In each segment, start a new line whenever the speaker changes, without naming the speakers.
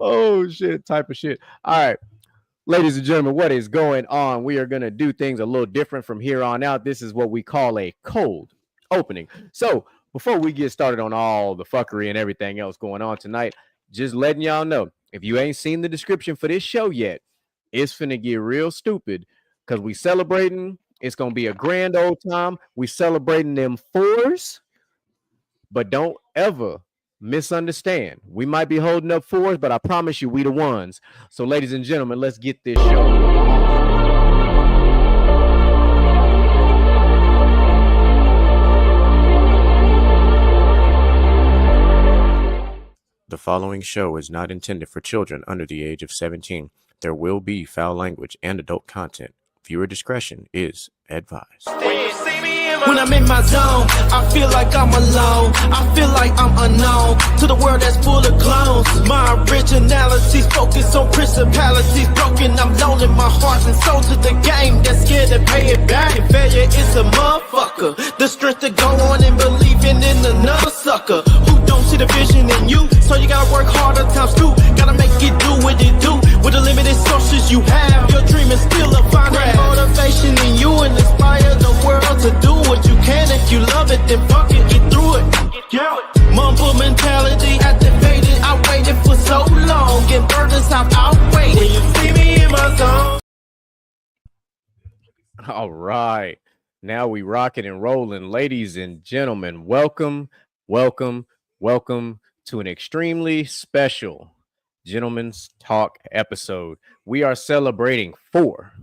Oh shit, type of shit. All right. Ladies and gentlemen, what is going on? We are going to do things a little different from here on out. This is what we call a cold opening. So, before we get started on all the fuckery and everything else going on tonight, just letting y'all know, if you ain't seen the description for this show yet, it's finna get real stupid because we celebrating. It's going to be a grand old time. We celebrating them fours, but don't ever misunderstand. We might be holding up fours, but I promise you, we the ones. So, ladies and gentlemen, let's get this show. The following show is not intended for children under the age of 17. There will be foul language and adult content. Viewer discretion is advised.
When I'm in my zone, I feel like I'm alone. I feel like I'm unknown to the world that's full of clones. My originality's focused on principalities broken. I'm loaning my heart and soul to the game that's scared to pay it back. And failure is a motherfucker. The strength to go on and believing in another sucker who don't see the vision in you. So you gotta work harder times two. Gotta make it do what it do. With the limited sources you have, your dream is still a fine motivation in you and inspire the world to do what you can. If you love it, then fuck it, get through it. Yeah. Mumble mentality activated. I waited for so long, and burdens I've outweighed. When you see me in my zone.
All right. Now we rocking and rolling. Ladies and gentlemen, welcome to an extremely special Gentleman's Talk episode. We are celebrating 4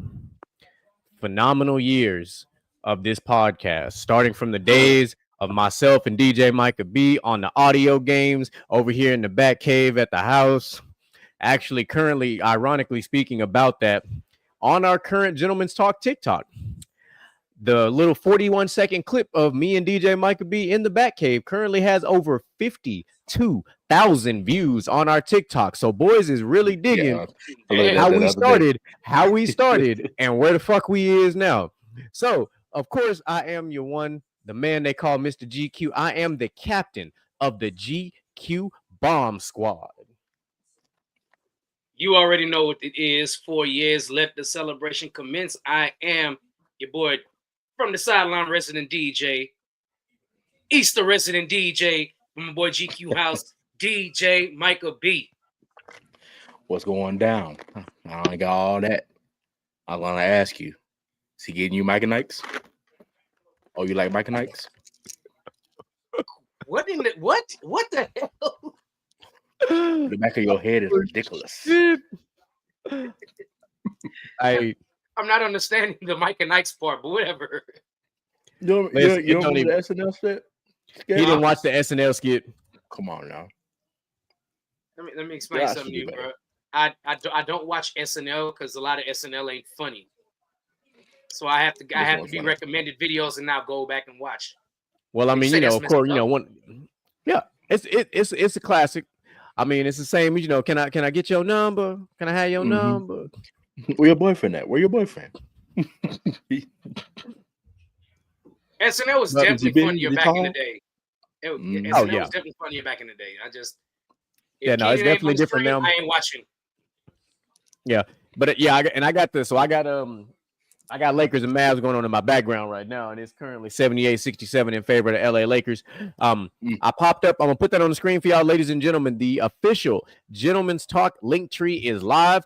phenomenal years of this podcast, starting from the days of myself and DJ Micah B on the audio games over here in the back cave at the house. Actually, currently, ironically speaking about that, on our current Gentleman's Talk TikTok, the little 41-second clip of me and DJ Micah B in the back cave currently has over 52,000 views on our TikTok. So boys is really digging how we started and where the fuck we is now. So, of course, I am your one, the man they call Mr. GQ. I am the captain of the GQ Bomb Squad.
You already know what it is. 4 years, let the celebration commence. I am your boy from the sideline resident DJ, Easter resident DJ from my boy GQ House, DJ Micah B.
What's going down? I don't got all that. I'm going to ask you, is he getting you Micah Nikes? Oh, you like Micah Nikes?
What the hell?
The back of your head is ridiculous.
I'm not understanding the Micah Nikes part, but whatever.
You don't remember the SNL skit?
He didn't watch the SNL skit.
Come on now.
Let me explain something to you, bro. I don't watch SNL because a lot of SNL ain't funny. So I have to be recommended videos and now go back and watch.
Well, I mean, of course, it's a classic. I mean, it's the same, can I get your number? Can I have your number?
Where your boyfriend at? Where your boyfriend?
SNL was definitely funnier back in the day. SNL was definitely funnier back in the day.
It's definitely different now.
I ain't watching.
Yeah, but I got this. So I got Lakers and Mavs going on in my background right now, and it's currently 78-67 in favor of the LA Lakers. I popped up. I'm gonna put that on the screen for y'all, ladies and gentlemen. The official Gentleman's Talk link tree is live.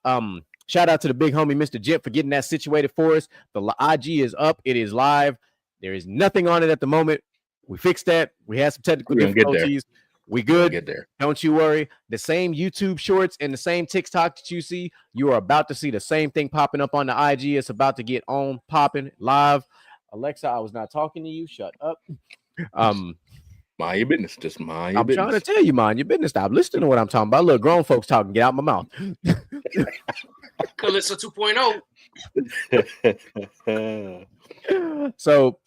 Shout out to the big homie, Mr. Jip, for getting that situated for us. The IG is up. It is live. There is nothing on it at the moment. We fixed that. We had some technical difficulties. We good.
Get there.
Don't you worry. The same YouTube shorts and the same TikTok that you see, you are about to see the same thing popping up on the IG. It's about to get on popping live. Alexa, I was not talking to you. Shut up.
Mind your business. Just mind your business.
I'm trying to tell you, mind your business. Stop listening to what I'm talking about. Look, grown folks talking. Get out my mouth.
Calypso
2.0. So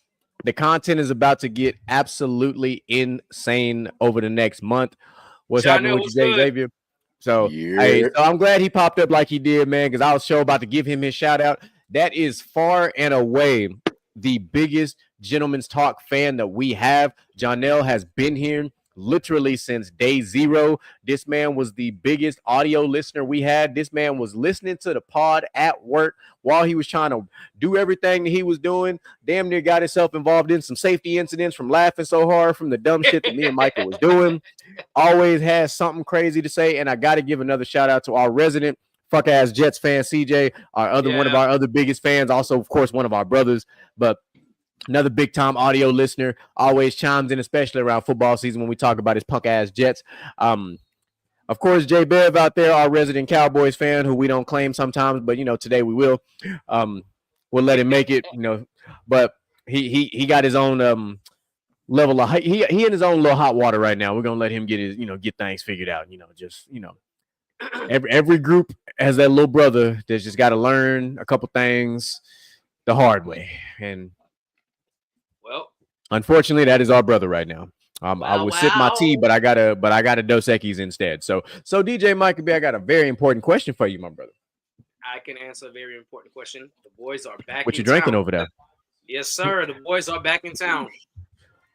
the content is about to get absolutely insane over the next month. What's happening with you, Xavier? So, so I'm glad he popped up like he did, man, because I was sure about to give him his shout out. That is far and away the biggest Gentleman's Talk fan that we have. Jonelle has been here literally since day zero. This man was the biggest audio listener we had. This man was listening to the pod at work while he was trying to do everything that he was doing. Damn near got himself involved in some safety incidents from laughing so hard from the dumb shit that me and Michael was doing. Always has something crazy to say. And I got to give another shout out to our resident fuck ass Jets fan, CJ, one of our other biggest fans, also, of course, one of our brothers, but another big time audio listener, always chimes in, especially around football season when we talk about his punk ass Jets. Of course, Jay Bev out there, our resident Cowboys fan, who we don't claim sometimes, but today we will. We'll let him make it, but he got his own level of he in his own little hot water right now. We're gonna let him get his get things figured out. Every group has that little brother that's just got to learn a couple things the hard way, and unfortunately, that is our brother right now. I would sip my tea, but I got a Dos Equis instead. So DJ Michael B, I got a very important question for you, my brother.
I can answer a very important question. The boys are back.
What you drinking over there?
Yes, sir. The boys are back in town.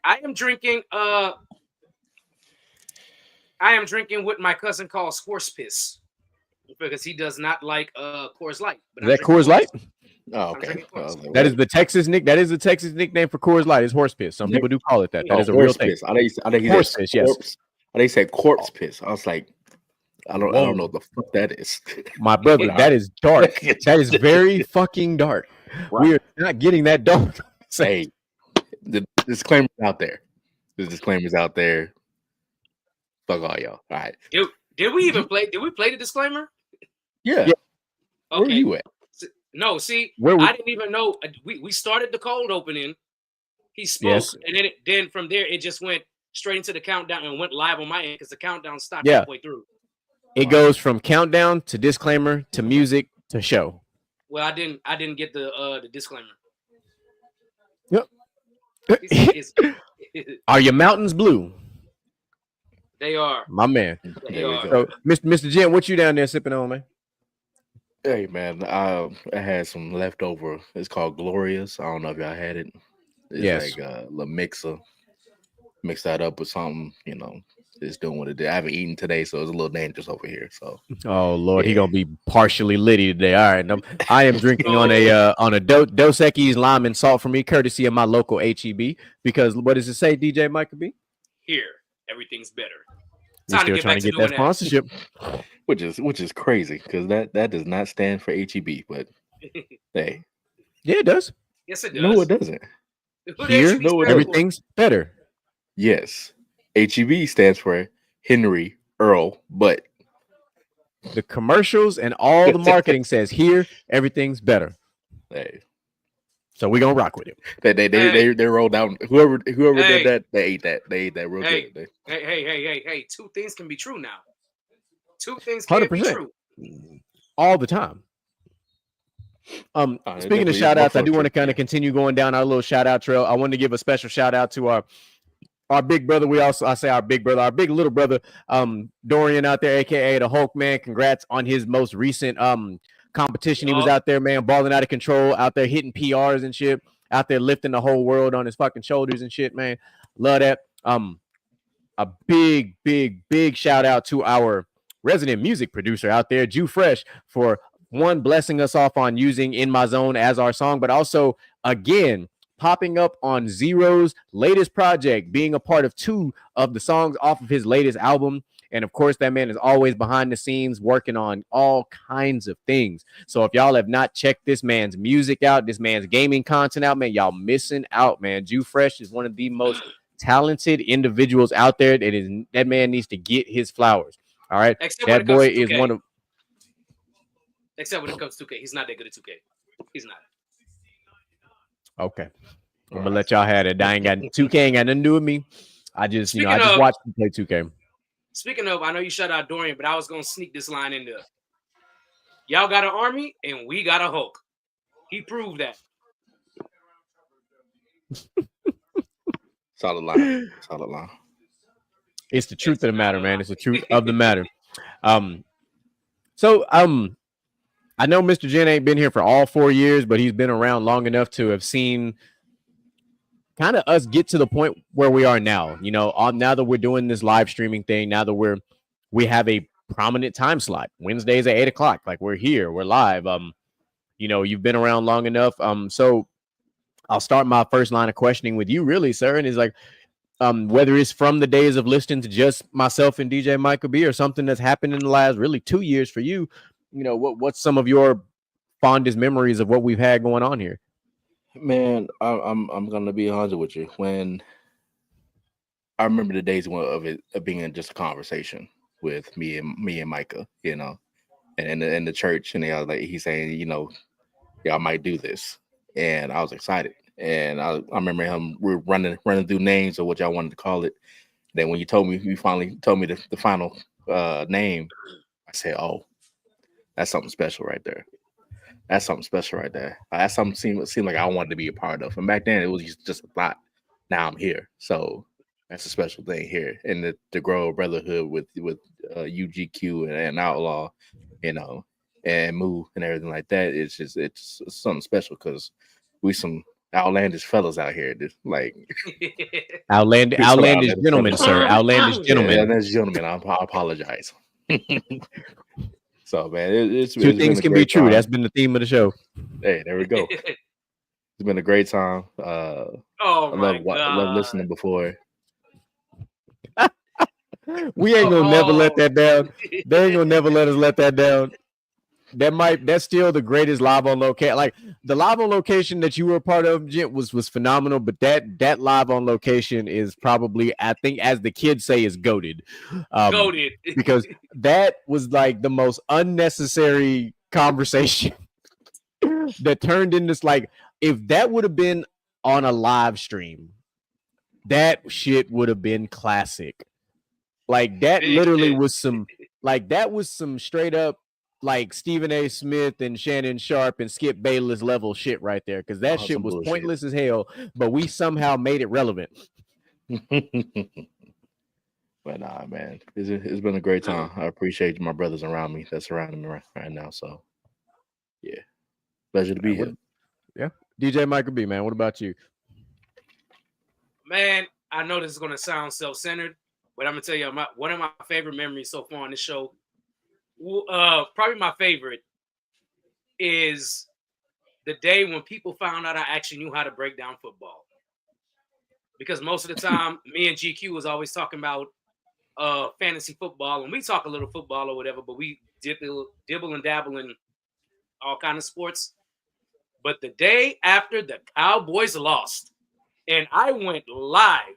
I am drinking. I am drinking what my cousin calls horse piss because he does not like Coors Light.
But is that Coors Light?
Oh, okay.
That is the Texas nickname for Coors Light is horse piss. Some people do call it that. That is a real thing.
I think
horse piss. Yes.
They said corpse piss. I was like, I don't know what the fuck that is.
My brother, that is dark. That is very fucking dark. Right. We are not getting that dark.
Hey, the disclaimer's out there. The disclaimer's out there. Fuck all y'all. All right.
Did we even play? Did we play the disclaimer?
Yeah.
Okay.
Where you at?
No, see, I didn't even know. We started the cold opening. He spoke, and then from there it just went straight into the countdown and went live on my end because the countdown stopped halfway through.
It goes from countdown to disclaimer to music to show.
Well, I didn't get the disclaimer.
Yep. Are your mountains blue?
They are.
My man.
They are.
So, Mr. Jen, what you down there sipping on, man?
Hey, man, I had some leftover. It's called Glorious. I don't know if y'all had it. It's like a little mixer. Mix that up with something, it's doing what it did. I haven't eaten today, so it's a little dangerous over here. So,
oh Lord, he gonna be partially litty today. All right, I am drinking on a Dos Equis lime and salt for me, courtesy of my local HEB. Because what does it say, DJ Michael B?
Here, everything's better.
We're still trying to get that sponsorship,
which is crazy because that does not stand for HEB, but hey,
yeah, it does.
Yes, it does.
No, it doesn't.
Here, everything's better.
Yes. HEB stands for Henry Earl Butt.
The commercials and all the marketing says here everything's better.
Hey,
so we're gonna rock with it.
They rolled down. Whoever did that, they ate that. They ate that real good.
Hey! Two things can be true now. Two things can be true
all the time. Speaking of shout outs, I do want to kind of continue going down our little shout out trail. I wanted to give a special shout out to our big brother. I say our big brother, our big little brother, Dorian out there, aka the Hulk, man. Congrats on his most recent competition. He was out there, man, balling out of control, out there hitting PRs and shit, out there lifting the whole world on his fucking shoulders and shit, man. Love that. A big shout out to our resident music producer out there, Jew Fresh, for one, blessing us off on using In My Zone as our song, but also, again, popping up on Zero's latest project, being a part of 2 of the songs off of his latest album. And of course, that man is always behind the scenes working on all kinds of things. So if y'all have not checked this man's music out, this man's gaming content out, man, y'all missing out, man. Jew Fresh is one of the most talented individuals out there. That man needs to get his flowers. All right. That boy is one of.
Except when it comes to 2K. He's not that good at 2K. He's not.
Okay. I'm gonna let y'all have it. 2K ain't got nothing to do with me. I just watched him play 2K.
Speaking of, I know you shut out Dorian, but I was gonna sneak this line in there. Y'all got an army and we got a Hulk. He proved that.
Solid line.
It's the truth of the matter, man. It's the truth of the matter. I know Mr. Jen ain't been here for all 4 years, but he's been around long enough to have seen kind of us get to the point where we are now. You know, now that we're doing this live streaming thing, now that we have a prominent time slot. Wednesdays at 8 o'clock. Like we're here, we're live. You know, you've been around long enough. So I'll start my first line of questioning with you, really, sir. And it's like, whether it's from the days of listening to just myself and DJ Michael B, or something that's happened in the last really 2 years for you, you know, what's some of your fondest memories of what we've had going on here?
Man, I'm gonna be 100 with you. When I remember the days of it being just a conversation with me and Micah, you know, and in the church, and he's saying, you know, y'all might do this, and I was excited. And I remember we were running through names of what y'all wanted to call it. Then when you finally told me the final name, I said, "Oh, that's something special right there. That's something special right there. That's something seemed like I wanted to be a part of." And back then, it was just a thought. Now I'm here, so that's a special thing here. And the grow brotherhood with UGQ and Outlaw, you know, and Moo and everything like that. It's something special because we some outlandish fellas out here. Like
outlandish gentlemen, sir. Outlandish gentlemen.
Yeah, outlandish gentlemen. I apologize. So man, it's
two things can be true.
Time.
That's been the theme of the show.
Hey, there we go. It's been a great time. I love listening before.
We ain't gonna never let that down. They ain't gonna never let us let that down. That's still the greatest live on location. Like the live on location that you were a part of, Jent, was phenomenal. But that live on location is probably, I think, as the kids say, is goated.
Goated.
Because that was like the most unnecessary conversation that turned into like, if that would have been on a live stream, that shit would have been classic. Like that literally was some straight up like Stephen A. Smith and Shannon Sharp and Skip Bayless level shit right there, because that shit was pointless as hell, but we somehow made it relevant.
But nah, man, it's been a great time. I appreciate my brothers around me that's surrounding me right now. So yeah, pleasure to be here.
Yeah, DJ Michael B, man, what about you?
Man, I know this is gonna sound self-centered, but I'm gonna tell you, one of my favorite memories so far on this show. Probably my favorite is the day when people found out I actually knew how to break down football. Because most of the time, me and GQ was always talking about fantasy football, and we talk a little football or whatever, but we dibble and dabble in all kind of sports. But the day after the Cowboys lost, and I went live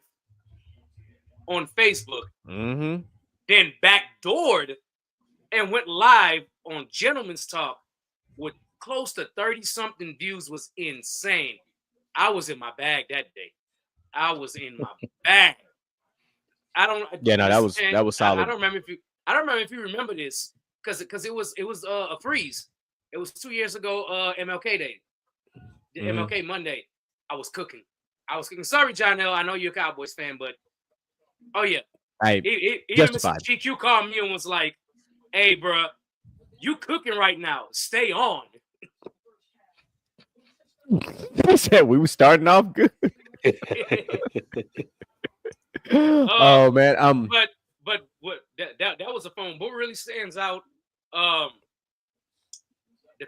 on Facebook, then backdoored and went live on Gentleman's Talk with close to 30-something views, was insane. I was in my bag that day. I was in my bag.
That was solid.
I don't remember if you remember this, because it was a freeze. It was 2 years ago, MLK Day, the MLK Monday. I was cooking. Sorry, John L. I know you're a Cowboys fan, but even Mr. GQ called me and was like, "Hey, bro, you cooking right now. Stay on."
He said we were starting off good. Oh man,
but what that was a phone. What really stands out, the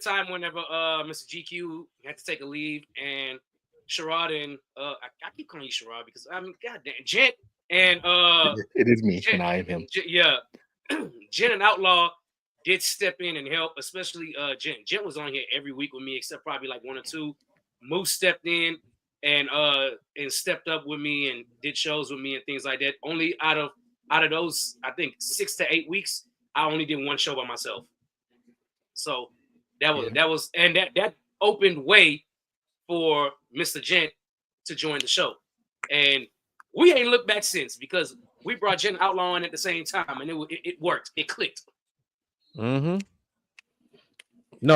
time whenever Mr. GQ had to take a leave, and Sherrod and I keep calling you Sherrod because goddamn Gent and
it is me and I am him.
Gent and Outlaw did step in and help, especially Gent. Gent was on here every week with me, except probably like one or two. Moose stepped in and stepped up with me and did shows with me and things like that. Only out of those, I think 6 to 8 weeks, I only did one show by myself. So that opened way for Mr. Gent to join the show, and we ain't looked back since, because we brought Gent Outlaw on at the same time, and it worked. It clicked.
No,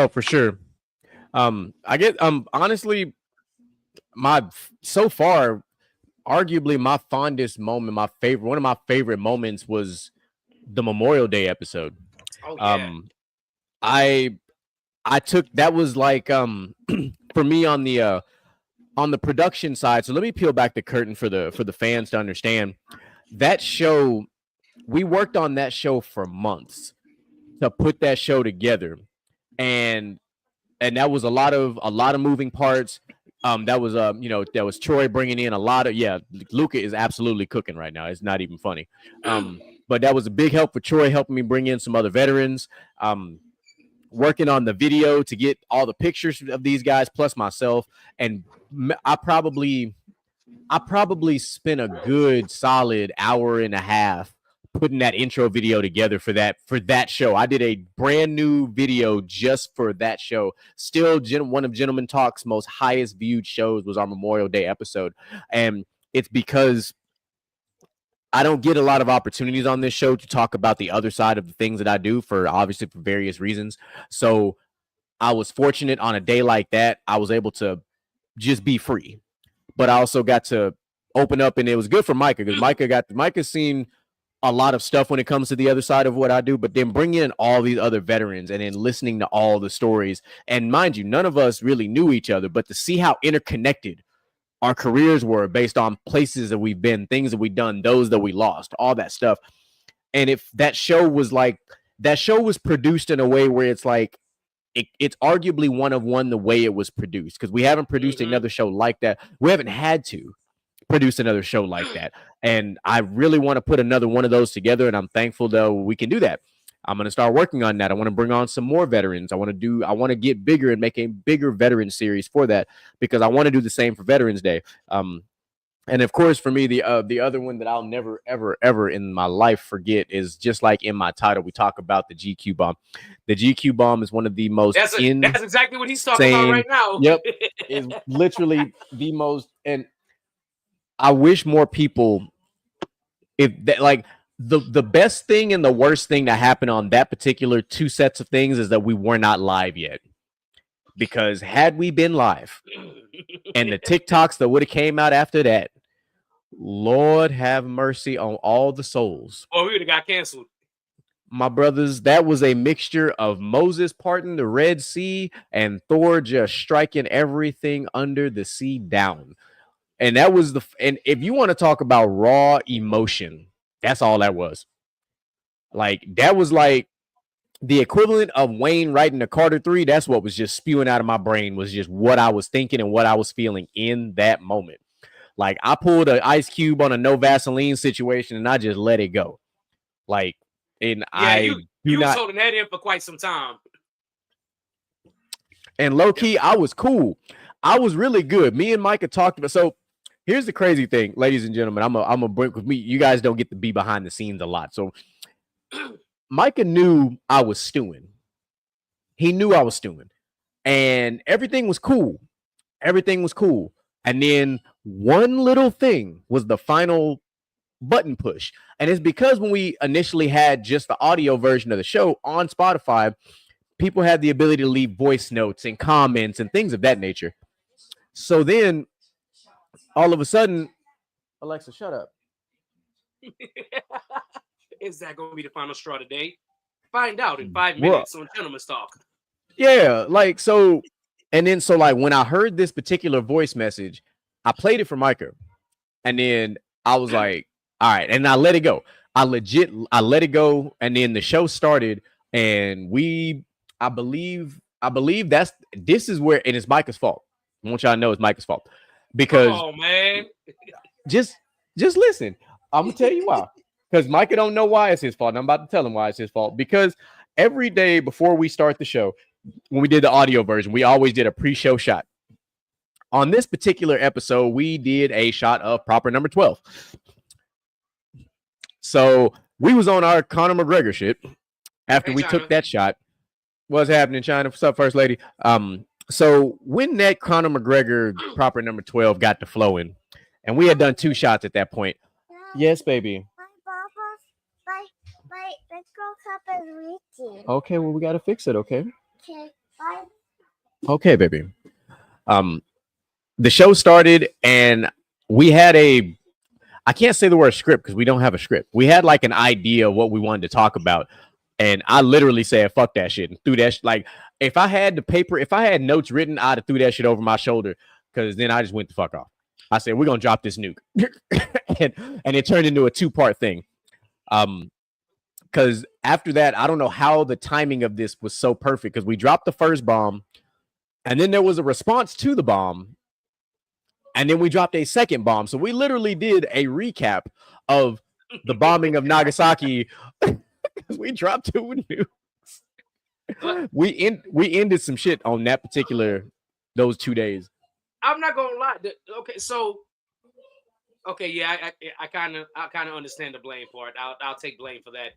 for sure. I get honestly, so far, arguably my fondest moment, one of my favorite moments was the Memorial Day episode.
Oh yeah.
I took that was like for me on the on the production side, so let me peel back the curtain for the fans to understand. That show, we worked on that show for months to put that show together, and that was a lot of moving parts. That was that was Troy bringing in a lot of Luca is absolutely cooking right now. It's not even funny. But that was a big help for Troy helping me bring in some other veterans. Working on the video to get all the pictures of these guys plus myself, and I probably spent a good solid hour and a half putting that intro video together for that show. I did a brand new video just for that show. Still, one of Gentleman Talk's most highest viewed shows was our Memorial Day episode, and it's because I don't get a lot of opportunities on this show to talk about the other side of the things that I do for various reasons. So I was fortunate on a day like that. I was able to just be free, but I also got to open up, and it was good for Micah because Micah's seen a lot of stuff when it comes to the other side of what I do, but then bring in all these other veterans and then listening to all the stories. And mind you, none of us really knew each other, but to see how interconnected our careers were based on places that we've been, things that we've done, those that we lost, all that stuff. And if that show was produced in a way where it's like, it's arguably one of one the way it was produced, because we haven't produced another show like that. We haven't had to produce another show like that. And I really want to put another one of those together. And I'm thankful that we can do that. I'm going to start working on that. I want to bring on some more veterans. I want to get bigger and make a bigger veteran series for that, because I want to do the same for Veterans Day. And of course, for me, the other one that I'll never, ever, ever in my life forget is, just like in my title, we talk about the GQ bomb. The GQ bomb is one of the most. That's
exactly what he's talking about right now.
Yep, is literally the most. And I wish more people, if that, like, the best thing and the worst thing that happened on that particular two sets of things is that we were not live yet. Because had we been live, and the TikToks that would have came out after that, Lord have mercy on all the souls.
Oh, we would have got canceled.
My brothers, that was a mixture of Moses parting the Red Sea and Thor just striking everything under the sea down. And that was and if you want to talk about raw emotion, that's all that was. Like, that was like the equivalent of Wayne writing the Carter 3. That's what was just spewing out of my brain, was just what I was thinking and what I was feeling in that moment. Like, I pulled an Ice Cube on a no Vaseline situation and I just let it go. Like, and
you was holding that in for quite some time.
And low key, I was cool. I was really good. Me and Micah talked about. So here's the crazy thing, ladies and gentlemen. I'm a bring with me. You guys don't get to be behind the scenes a lot. So Micah knew I was stewing. He knew I was stewing, and everything was cool. Everything was cool. And then one little thing was the final button push. And it's because when we initially had just the audio version of the show on Spotify, people had the ability to leave voice notes and comments and things of that nature. So then all of a sudden, Alexa, shut up.
Is that going to be the final straw today? Find out in 5 minutes on Gentleman's Talk.
Yeah, like, so, and then so like when I heard this particular voice message, I played it for Micah, and then I was like, all right, and I let it go. I let it go, and then the show started, and I believe this is where, and it's Micah's fault. I want y'all to know it's Micah's fault, because
oh man,
just listen. I'm gonna tell you why. Because Micah don't know why it's his fault. And I'm about to tell him why it's his fault. Because every day before we start the show, when we did the audio version, we always did a pre-show shot. On this particular episode, we did a shot of proper number 12. So we was on our Conor McGregor shit after we took that shot. What's happening, China? What's up, First Lady? So when that Conor McGregor proper number 12 got to flowing, and we had done 2 shots at that point. Yes, baby.
My cup is leaking.
Okay, well, we got to fix it, okay?
Okay, bye.
Okay, baby. The show started, and we had I can't say the word script because we don't have a script. We had like an idea of what we wanted to talk about, and I literally said, fuck that shit, and threw that like, if I had the paper, if I had notes written, I'd have threw that shit over my shoulder, because then I just went the fuck off. I said, we're going to drop this nuke. and it turned into a 2-part thing. Because after that, I don't know how the timing of this was so perfect, because we dropped the first bomb, and then there was a response to the bomb, and then we dropped a second bomb. So we literally did a recap of the bombing of Nagasaki. We dropped 2 nukes. We ended some shit on that those 2 days.
I'm not gonna lie. Yeah, I kind of understand the blame for it. I'll take blame for that.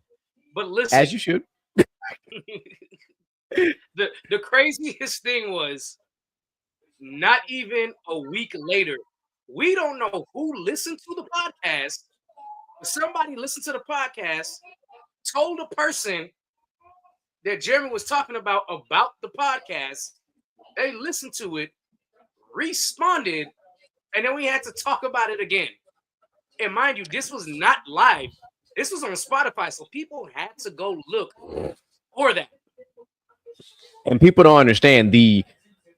But listen,
as you should.
the craziest thing was, not even a week later, we don't know who listened to the podcast, but somebody listened to the podcast, told a person that Jeremy was talking about the podcast. They listened to it, responded, and then we had to talk about it again. And mind you, this was not live. This was on Spotify, so people had to go look for that.
And people don't understand the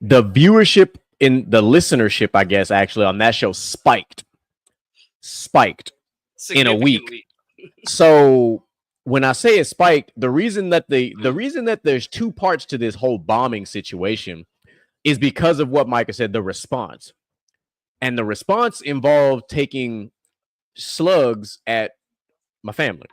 viewership in the listenership, I guess, actually on that show spiked in a week. So when I say it spiked, the reason that there's 2 parts to this whole bombing situation is because of what Micah said, the response. And the response involved taking slugs at my family.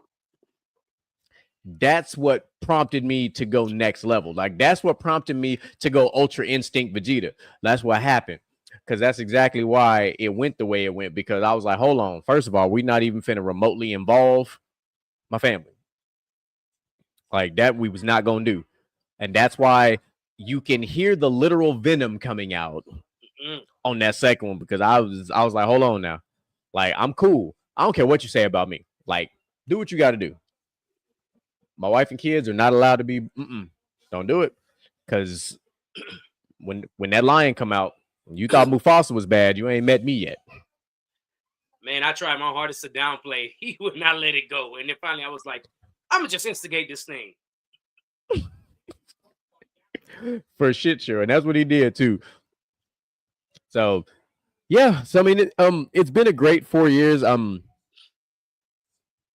That's what prompted me to go next level. Like, that's what prompted me to go Ultra Instinct Vegeta. That's what happened. Because that's exactly why it went the way it went. Because I was like, hold on. First of all, we're not even finna remotely involve my family. Like, that we was not going to do. And that's why you can hear the literal venom coming out on that second one. Because I was like, hold on now. Like, I'm cool. I don't care what you say about me. Like, do what you got to do. My wife and kids are not allowed to be. Don't do it. Because when that lion come out, you thought Mufasa was bad. You ain't met me yet.
Man, I tried my hardest to downplay. He would not let it go. And then finally I was like, I'm going to just instigate this thing.
For shit, sure. And that's what he did, too. So, yeah. So, I mean, it's been a great 4 years.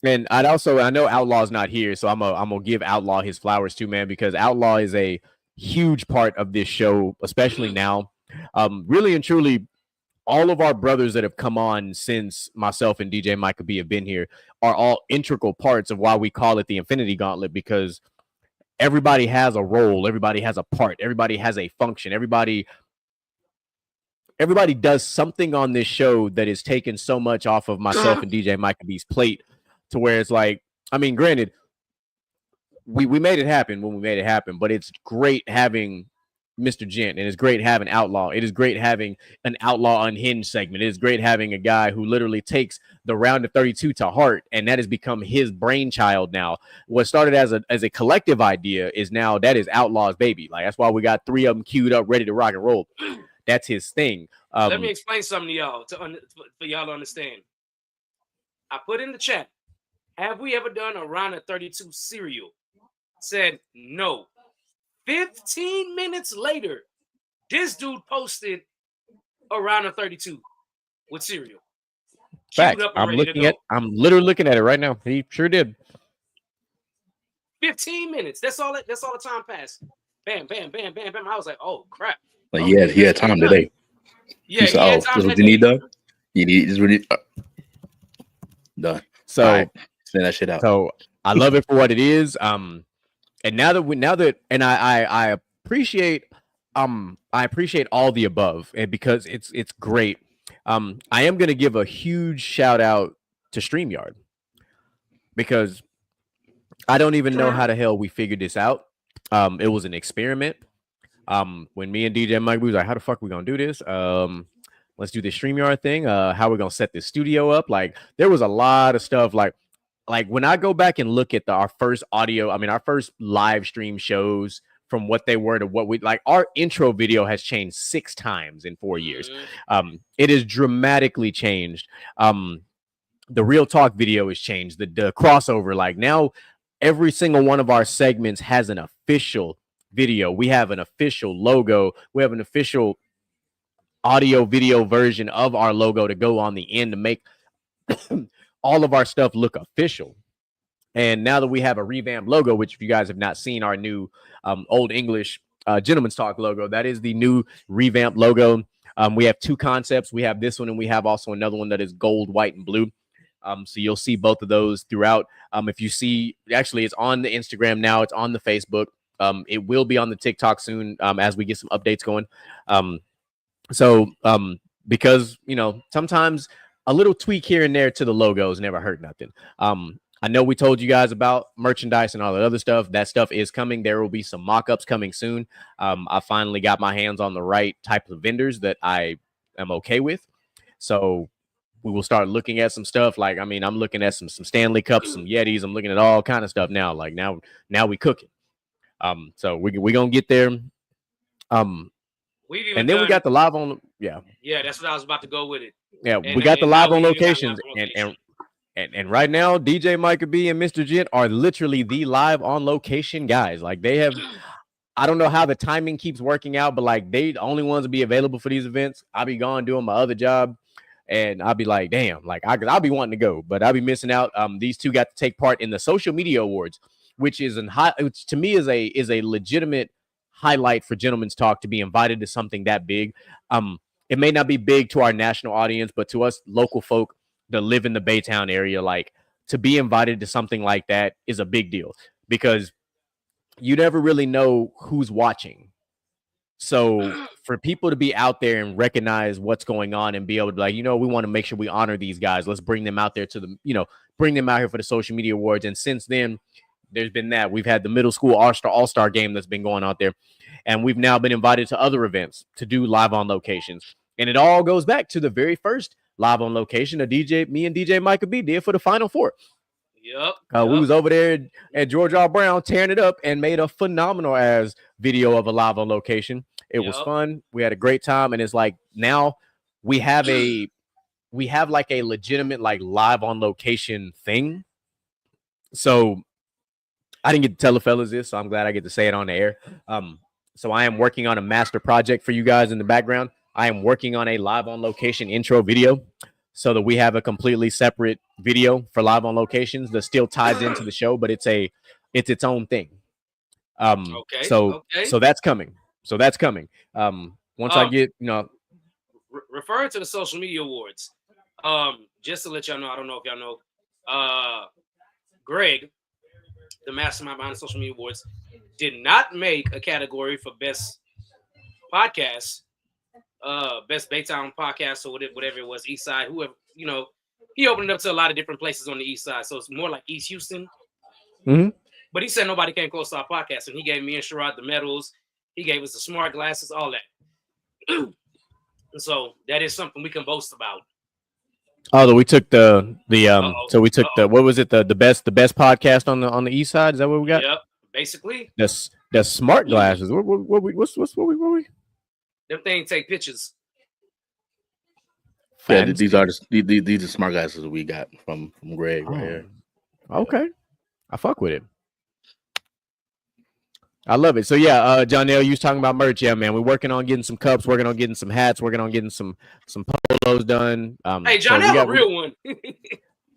And I know Outlaw's not here, so I'm gonna give Outlaw his flowers too, man, because Outlaw is a huge part of this show, especially now. Really and truly, all of our brothers that have come on since myself and DJ Micah B have been here are all integral parts of why we call it the Infinity Gauntlet, because everybody has a role, everybody has a part, everybody has a function, everybody does something on this show that is taken so much off of myself and DJ Micah B's plate. To where it's like, I mean, granted, we made it happen when we made it happen, but it's great having Mr. Gent, and it's great having Outlaw. It is great having an Outlaw Unhinged segment. It is great having a guy who literally takes the round of 32 to heart, and that has become his brainchild now. What started as a collective idea is now that is Outlaw's baby. Like, that's why we got 3 of them queued up, ready to rock and roll. That's his thing.
Let me explain something to y'all for y'all to understand. I put in the chat, have we ever done a round of 32 cereal? Said no. 15 minutes later, this dude posted a round of 32 with cereal.
Fact. I'm literally looking at it right now. He sure did.
15 minutes. That's all the time passed. Bam, bam, bam, bam, bam. I was like, oh crap.
Like, he had time today.
Yeah,
he had time. This is what you need, though. You need this. Really done.
So.
Send that shit out.
So I love it for what it is. And I appreciate all the above, and because it's great. I am gonna give a huge shout out to StreamYard, because I don't even know how the hell we figured this out. It was an experiment. When me and DJ Mike, we was like, how the fuck we gonna do this? Let's do this StreamYard thing. How we gonna set this studio up? Like, there was a lot of stuff. Like when I go back and look at our first our first live stream shows from what they were to what we like, our intro video has changed 6 times in 4 years. It is dramatically changed. The Real Talk video has changed. The crossover, like, now every single one of our segments has an official video. We have an official logo. We have an official audio video version of our logo to go on the end to make all of our stuff look official. And now that we have a revamped logo, which if you guys have not seen our new Old English Gentleman's Talk logo, that is the new revamped logo. We have two concepts. We have this one, and we have also another one that is gold, white, and blue. So you'll see both of those throughout. If you see, actually, it's on the Instagram now. It's on the Facebook. It will be on the TikTok soon as we get some updates going. Because, you know, sometimes a little tweak here and there to the logos never hurt nothing. I know we told you guys about merchandise and all that other stuff. That stuff is coming. There will be some mock-ups coming soon. I finally got my hands on the right type of vendors that I am okay with. So we will start looking at some stuff. Like, I mean, I'm looking at some Stanley Cups, some Yetis. I'm looking at all kind of stuff now. Like now we cooking. So we gonna get there. And then we got the live on. Yeah,
that's what I was about to go with it.
Yeah, we got the live on locations, and right now, DJ Micah B and Mr. Gent are literally the live on location guys. Like they have, I don't know how the timing keeps working out, but like they the only ones to be available for these events. I'll be gone doing my other job, and I'll be like, damn, like I'll be wanting to go, but I'll be missing out. These two got to take part in the social media awards, which to me is a legitimate highlight for Gentleman's Talk to be invited to something that big. It may not be big to our national audience, but to us local folk that live in the Baytown area, like to be invited to something like that is a big deal because you never really know who's watching. So for people to be out there and recognize what's going on and be able to like, you know, we want to make sure we honor these guys. Let's bring them out there to the, you know, bring them out here for the social media awards. And since then, there's been that. We've had the middle school all-star game that's been going out there. And we've now been invited to other events to do live on locations. And it all goes back to the very first live on location me and DJ Micah B did for the Final Four.
Yep.
We was over there at George R. Brown tearing it up and made a phenomenal ass video of a live on location. It was fun. We had a great time. And it's like now we have like a legitimate like live on location thing. So I didn't get to tell the fellas this, so I'm glad I get to say it on the air. So I am working on a master project for you guys in the background. I am working on a live on location intro video so that we have a completely separate video for live on locations that still ties into the show, but it's its own thing. So that's coming. Once I get, you know,
referring to the social media awards, just to let y'all know, I don't know if y'all know, Greg, the mastermind behind the social media awards, did not make a category for best podcast, best Baytown podcast, or whatever it was, East Side, whoever, you know, he opened it up to a lot of different places on the East Side, so it's more like East Houston.
Mm-hmm.
But he said nobody came close to our podcast, and he gave me and Sherrod the medals. He gave us the smart glasses, all that. And so that is something we can boast about.
Oh, we took what was it, the best podcast on the East Side? Is that what we got?
Yep, basically.
The smart glasses. What we?
Them things take pictures.
Yeah, these are smart glasses we got from Greg right here.
Okay, I fuck with it. I love it. So yeah, John L, you was talking about merch. Yeah, man, we're working on getting some cups, working on getting some hats, working on getting some polos done.
Hey, John L, a real one.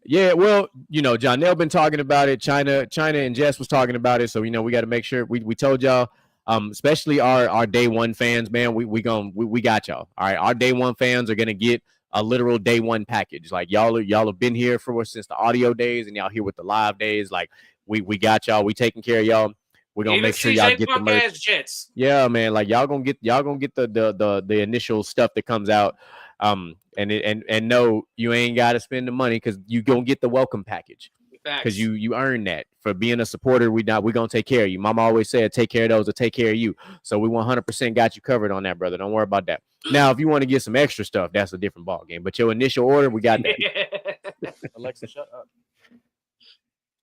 Yeah, well, you know, John L been talking about it. China and Jess was talking about it. So you know, we got to make sure we told y'all, especially our day one fans, man. We got y'all. All right, our day one fans are gonna get a literal day one package. Like y'all have been here for us since the audio days, and y'all here with the live days. Like we got y'all. We taking care of y'all. We're gonna make sure y'all get the merch.
Jets.
Yeah, man. Like y'all gonna get the initial stuff that comes out. And no, you ain't gotta spend the money because you gonna get the welcome package. Because you earn that for being a supporter. We gonna take care of you. Mama always said, take care of those that take care of you. So we 100% got you covered on that, brother. Don't worry about that. Now, if you want to get some extra stuff, that's a different ball game. But your initial order, we got that. Alexa, shut up.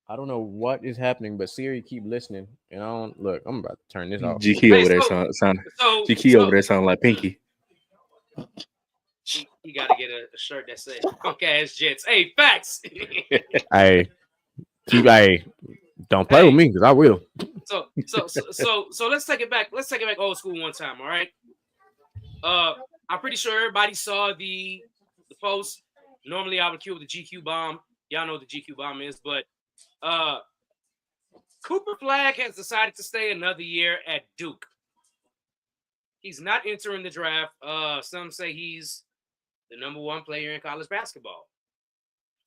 I don't know what is happening, but Siri keep listening, and I don't look. I'm about to turn this off.
GK over there over there sound like Pinky.
You gotta get a shirt that says "punk ass Jets." Hey, facts.
Hey, don't play with me because I will.
So let's take it back. Let's take it back old school one time. All right. I'm pretty sure everybody saw the post. Normally, I would cue with the GQ bomb. Y'all know what the GQ bomb is, but Cooper Flag has decided to stay another year at Duke. He's not entering the draft. Some say he's the number 1 player in college basketball.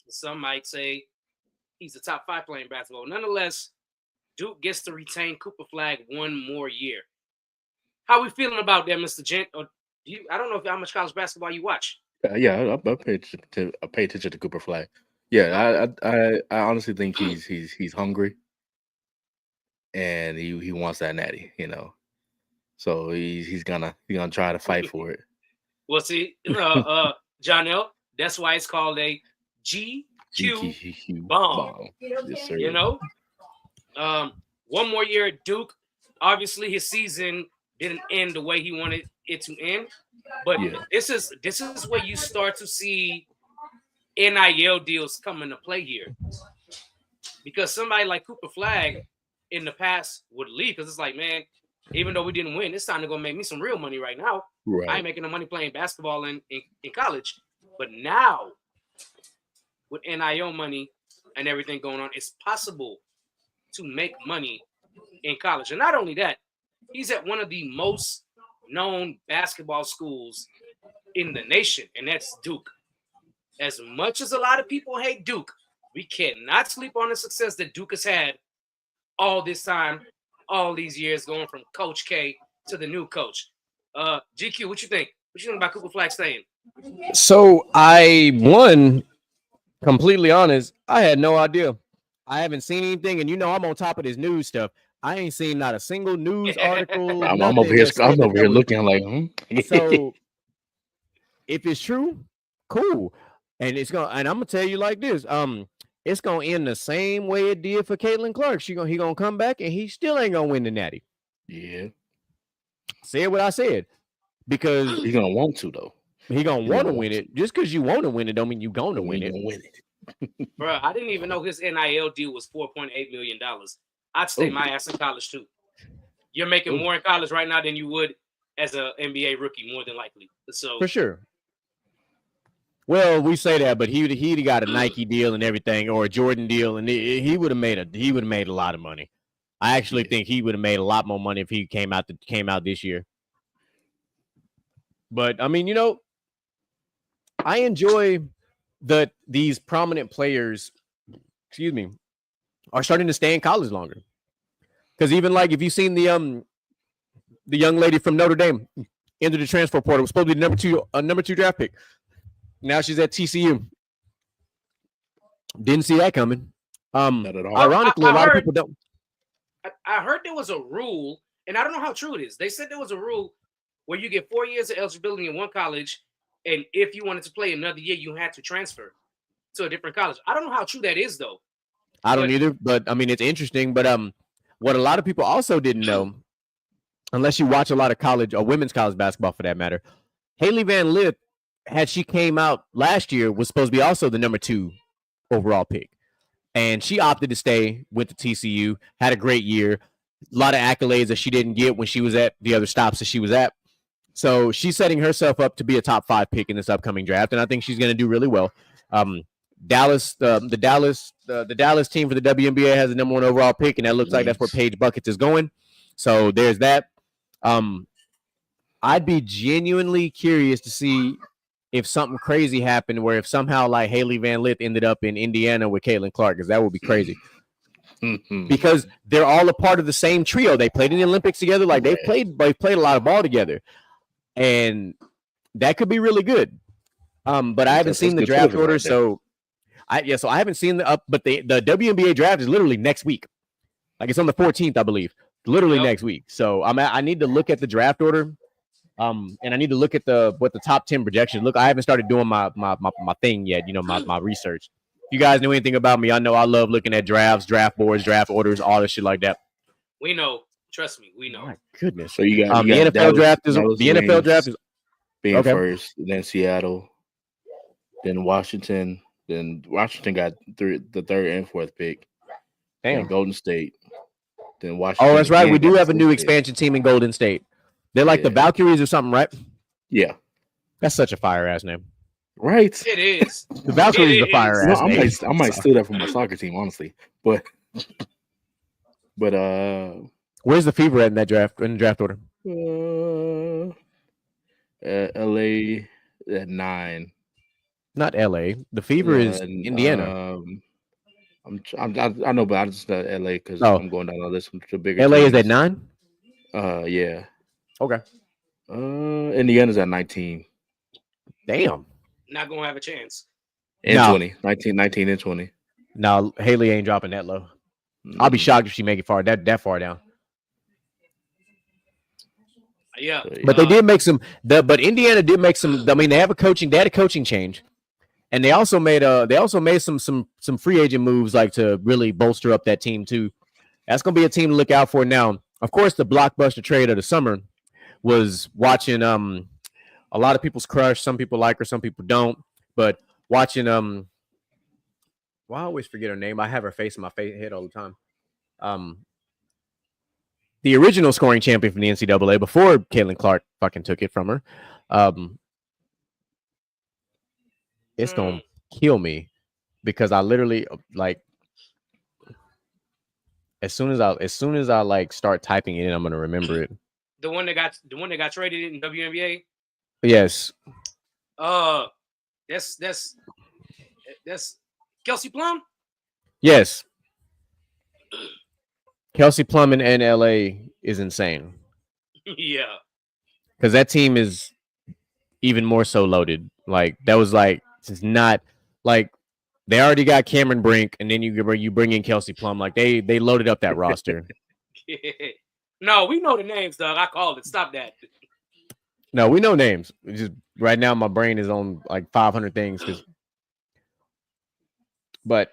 Some might say he's the top 5 player in basketball. Nonetheless, Duke gets to retain Cooper Flag 1 more year. How we feeling about that, Mr. Gent? Or I don't know how much college basketball you watch.
Yeah, I pay attention to Cooper Flag. Yeah, I honestly think he's hungry, and he wants that natty, you know. So he's gonna try to fight for it.
Well, see, Jonell, that's why it's called a GQ bomb.
Yes, sir.
You know, 1 more year at Duke. Obviously, his season didn't end the way he wanted it to end, but this is where you start to see NIL deals come into play here, because somebody like Cooper Flag in the past would leave because it's like, man, even though we didn't win, it's time to go make me some real money right now.
Right.
I ain't making no money playing basketball in college, but now with NIL money and everything going on, it's possible to make money in college. And not only that, he's at one of the most known basketball schools in the nation, and that's Duke. As much as a lot of people hate Duke, we cannot sleep on the success that Duke has had all this time, all these years, going from Coach K to the new coach. GQ, what you think? What you think about Cooper Flag staying?
So completely honest, I had no idea. I haven't seen anything, and I'm on top of this news stuff. I ain't seen not a single news article.
I'm over here looking like,
So if it's true, cool. And I'm gonna tell you like this. It's gonna end the same way it did for Caitlin Clark. He gonna come back and he still ain't gonna win the natty.
Yeah.
Said what I said. Because
he's gonna want to though.
He gonna want to win it. Just because you want to win it don't mean you gonna win it.
Bro, I didn't even know his NIL deal was $4.8 million. I'd stay my ass in college too. You're making more in college right now than you would as an NBA rookie, more than likely. So
for sure. Well, we say that, but he'd got a Nike deal and everything, or a Jordan deal, and he would have made a lot of money. I actually think he would have made a lot more money if he came out this year. But I mean, I enjoy that these prominent players, are starting to stay in college longer. Because even like if you've seen the young lady from Notre Dame entered the transfer portal, was supposed to be the number two draft pick. Now she's at TCU. Didn't see that coming. Ironically, a lot of people don't.
I heard there was a rule, and I don't know how true it is. They said there was a rule where you get 4 years of eligibility in one college, and if you wanted to play another year, you had to transfer to a different college. I don't know how true that is, though.
I don't either, but I mean, it's interesting. But what a lot of people also didn't know, unless you watch a lot of college or women's college basketball for that matter, Haley Van Lith, had she came out last year, was supposed to be also the number 2 overall pick. And she opted to stay, went to TCU, had a great year. A lot of accolades that she didn't get when she was at the other stops that she was at. So she's setting herself up to be a top 5 pick in this upcoming draft, and I think she's going to do really well. Dallas, the Dallas team for the WNBA has the number 1 overall pick, and that looks like that's where Paige Buckets is going. So there's that. I'd be genuinely curious to see if something crazy happened, where if somehow like Haley Van Lith ended up in Indiana with Caitlin Clark, because that would be crazy. Because they're all a part of the same trio. They played in the Olympics together. Like they've played a lot of ball together, and that could be really good. But I haven't seen the draft order, so I haven't seen but the WNBA draft is literally next week. Like it's on the 14th, I believe. Literally next week. So I need to look at the draft order. And I need to look at what the top 10 projections look. I haven't started doing my thing yet, my research. If you guys know anything about me, I know I love looking at drafts, draft boards, draft orders, all this shit like that.
We know. Trust me, we know.
My goodness.
So you got
the NFL draft is
being first, then Seattle, then Washington, got the 3rd and 4th pick.
Damn.
Then Golden State. Then Washington.
Oh, that's right. We do have a new expansion team in Golden State. They're like the Valkyries or something, right?
Yeah.
That's such a fire ass name.
Right?
It is.
The Valkyrie is the fire
No,
ass name.
I might steal that from my soccer team, honestly. But
Where's the Fever at in that draft order?
LA at 9.
Not LA. The Fever is Indiana.
I know, but I just LA because I'm going down on this one to bigger.
LA
teams.
is at 9.
Yeah.
Okay.
Indiana's at 19.
Damn.
Not gonna have a chance.
And 20. 19 and 20.
No, Haley ain't dropping that low. I'll be shocked if she make it far that far down.
Yeah.
But they did make some. But Indiana did make some. I mean, they had a coaching change, and they also made some free agent moves like to really bolster up that team too. That's gonna be a team to look out for now. Of course, the blockbuster trade of the summer was watching a lot of people's crush. Some people like her, some people don't. But watching well, I always forget her name. I have her face in my head all the time. The original scoring champion from the NCAA before Caitlin Clark fucking took it from her. It's gonna kill me because I literally like as soon as I like start typing it in, I'm gonna remember it.
The one that got traded in WNBA.
Yes.
That's Kelsey Plum.
Yes. Kelsey Plum in LA is insane.
Yeah.
Because that team is even more so loaded. Like that was like it's not like they already got Cameron Brink, and then you bring in Kelsey Plum. Like they loaded up that roster.
No, we know the names, dog. I called it. Stop that.
No, we know names. It's just right now my brain is on like 500 things. But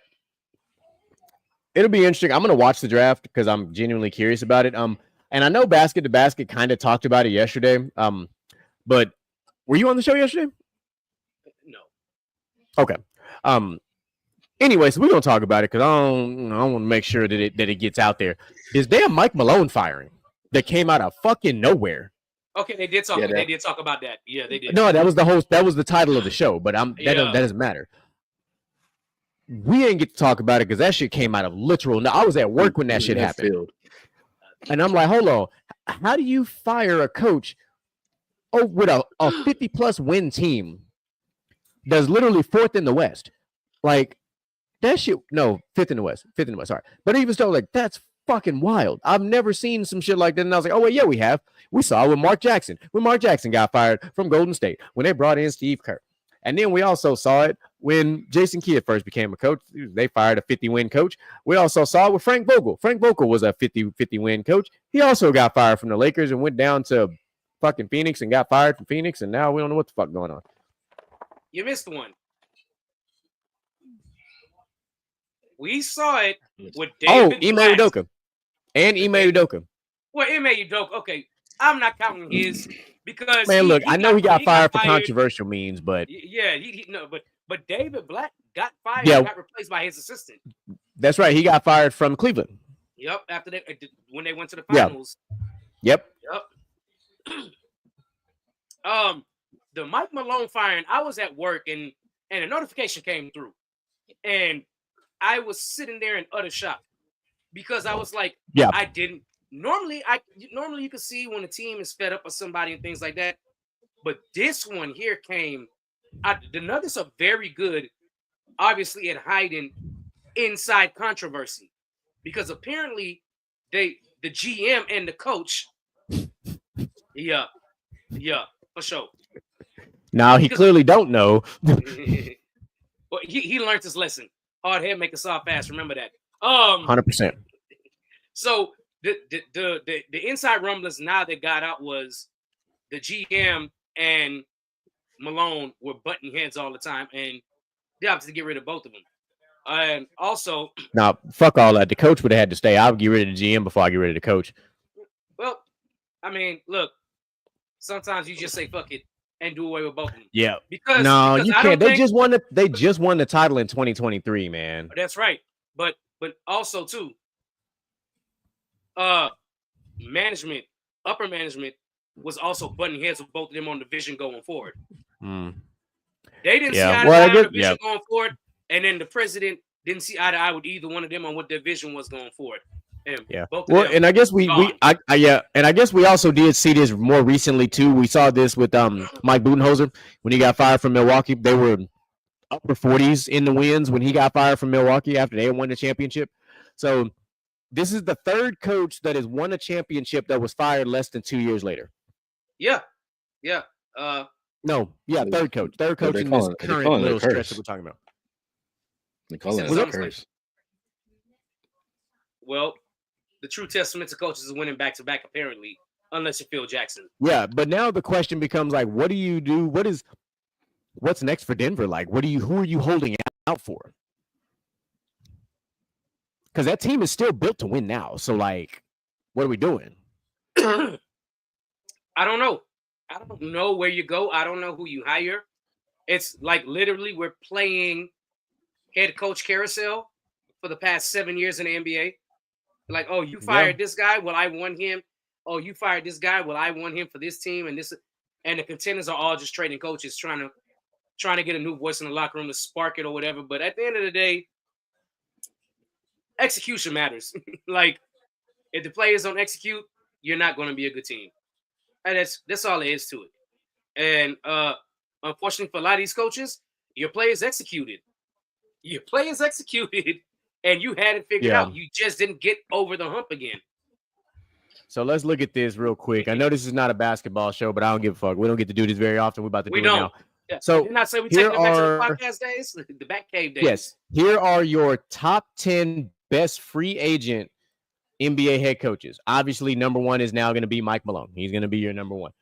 it'll be interesting. I'm gonna watch the draft because I'm genuinely curious about it. And I know Basket to Basket kind of talked about it yesterday. But were you on the show yesterday?
No.
Okay. Anyways, we're gonna talk about it because I want to make sure that it gets out there. This damn Mike Malone firing that came out of fucking nowhere.
Okay, they did talk. Yeah, they did talk about that. Yeah, they did.
No, that was the title of the show, but that doesn't matter. We didn't get to talk about it because that shit came out of literal. Now I was at work when that shit happened, and I'm like, hold on, how do you fire a coach with a 50+ win team that's literally 4th in the West? Like that shit. No, 5th in the West. Sorry, but even still, like that's fucking wild. I've never seen some shit like that, and I was like, oh wait, yeah, we have. We saw it with Mark Jackson when Mark Jackson got fired from Golden State when they brought in Steve Kerr. And then we also saw it when Jason Kidd first became a coach. They fired a 50-win coach. We also saw it with Frank Vogel. Frank Vogel was a 50-win coach. He also got fired from the Lakers and went down to fucking Phoenix and got fired from Phoenix. And now we don't know what the fuck going on.
You missed one. We saw it with David.
Ime Udoka. And Ime Udoka.
Well, Ime Udoka. Okay, I'm not counting his. Because
man, look, I know he got fired for controversial means, but
yeah, but David Black got fired and got replaced by his assistant.
That's right. He got fired from Cleveland.
Yep. After when they went to the finals.
Yep.
The Mike Malone firing. I was at work and a notification came through, and I was sitting there in utter shock because I was like, I didn't. Normally you can see when a team is fed up with somebody and things like that, but this one here came. The Nuggets are very good, obviously, at hiding inside controversy, because apparently the GM and the coach, yeah, for sure.
Now he clearly don't know.
Well, he learned his lesson. Hard head make a soft ass. Remember that.
100%.
So. The inside rumblings now that got out was the GM and Malone were butting heads all the time, and they opted to get rid of both of them. And also,
now fuck all that. The coach would have had to stay. I would get rid of the GM before I get rid of the coach.
Well, I mean, look, sometimes you just say fuck it and do away with both of them.
Yeah,
because
you can't. They just won the title in 2023, man.
That's right, but also too. Management, upper management was also butting heads with both of them on the vision going forward. They didn't see
Yeah.
eye to
Well, I
eye on
guess
the vision going forward, and then the president didn't see eye to eye with either one of them on what their vision was going forward. And
Yeah.
both of
Well,
them
and I guess
gone.
and I guess we also did see this more recently too. We saw this with Mike Budenholzer when he got fired from Milwaukee. They were upper 40s in the wins when he got fired from Milwaukee after they won the championship. So this is the third coach that has won a championship that was fired less than 2 years later.
Yeah.
Third coach. Third coach in this current little stretch that we're talking about.
They call it a curse.
Well, the true testament to coaches is winning back-to-back, apparently, unless you're Phil Jackson.
Yeah, but now the question becomes like, what do you do? What's next for Denver? Like, who are you holding out for? Because that team is still built to win now. So, like, what are we doing?
I don't know. I don't know where you go. I don't know who you hire. It's like literally we're playing head coach carousel for the past 7 years in the NBA. Like, oh, you fired this guy? Well, I won him. Oh, you fired this guy? Well, I won him for this team and this. And the contenders are all just trading coaches, trying to get a new voice in the locker room to spark it or whatever. But at the end of the day, execution matters. Like, if the players don't execute, you're not going to be a good team. And that's all there is to it. And unfortunately for a lot of these coaches, your players executed. And you had it figured out. You just didn't get over the hump again.
So let's look at this real quick. I know this is not a basketball show, but I don't give a fuck. We don't get to do this very often. We're about to do it now.
Yeah.
So
didn't I say we take them back to the podcast days? The back cave days.
Yes. Here are your top 10 best free agent NBA head coaches. Obviously, number one is now going to be Mike Malone. He's going to be your number one.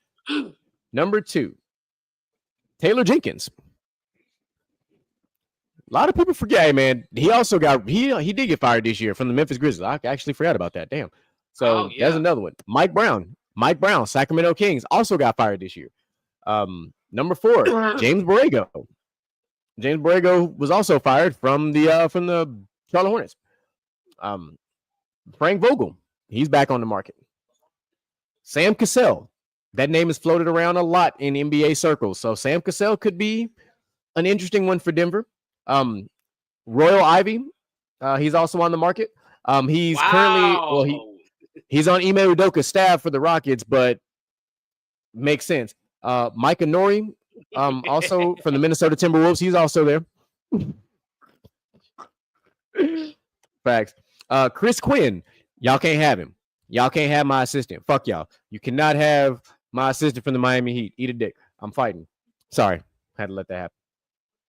Number two, Taylor Jenkins. A lot of people forget, hey, man. He also he did get fired this year from the Memphis Grizzlies. I actually forgot about that. Damn. So there's another one. Mike Brown, Sacramento Kings, also got fired this year. Number four, James Borrego. James Borrego was also fired from the Charlotte Hornets. Frank Vogel, he's back on the market. Sam Cassell, that name is floated around a lot in NBA circles. So Sam Cassell could be an interesting one for Denver. Royal Ivy, he's also on the market. He's currently he's on Ime Udoka's staff for the Rockets, but makes sense. Micah Nori, also from the Minnesota Timberwolves, he's also there. Facts. Chris Quinn, y'all can't have him. Y'all can't have my assistant. Fuck y'all. You cannot have my assistant from the Miami Heat. Eat a dick. I'm fighting. Sorry, had to let that happen.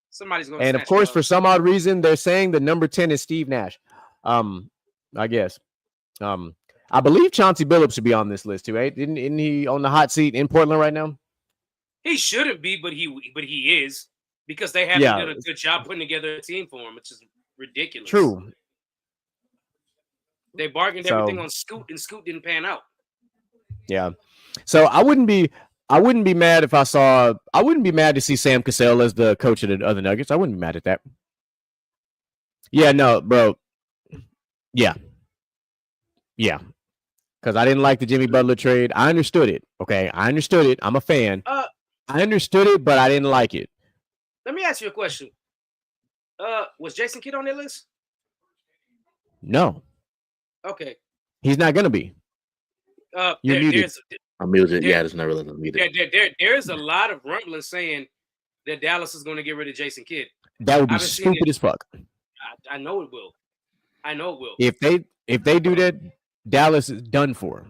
Somebody's going.
And of course, for some odd reason, they're saying the number 10 is Steve Nash. I guess. I believe Chauncey Billups should be on this list too, right? Isn't he on the hot seat in Portland right now?
He shouldn't be, but he is, because they haven't done a good job putting together a team for him, which is ridiculous.
True.
They bargained everything on Scoot, and Scoot didn't pan out.
Yeah. So I wouldn't be mad if I wouldn't be mad to see Sam Cassell as the coach of the other Nuggets. I wouldn't be mad at that. Yeah, no, bro. Yeah. Because I didn't like the Jimmy Butler trade. I understood it. Okay. I understood it. I'm a fan. I understood it, but I didn't like it.
Let me ask you a question. Was Jason Kidd on that list?
No.
Okay.
He's not gonna be. You're muted.
I'm muted. Yeah, there's no really muted.
There's a lot of rumbling saying that Dallas is going to get rid of Jason Kidd.
That would be stupid as fuck.
I know it will.
If they do that, Dallas is done for.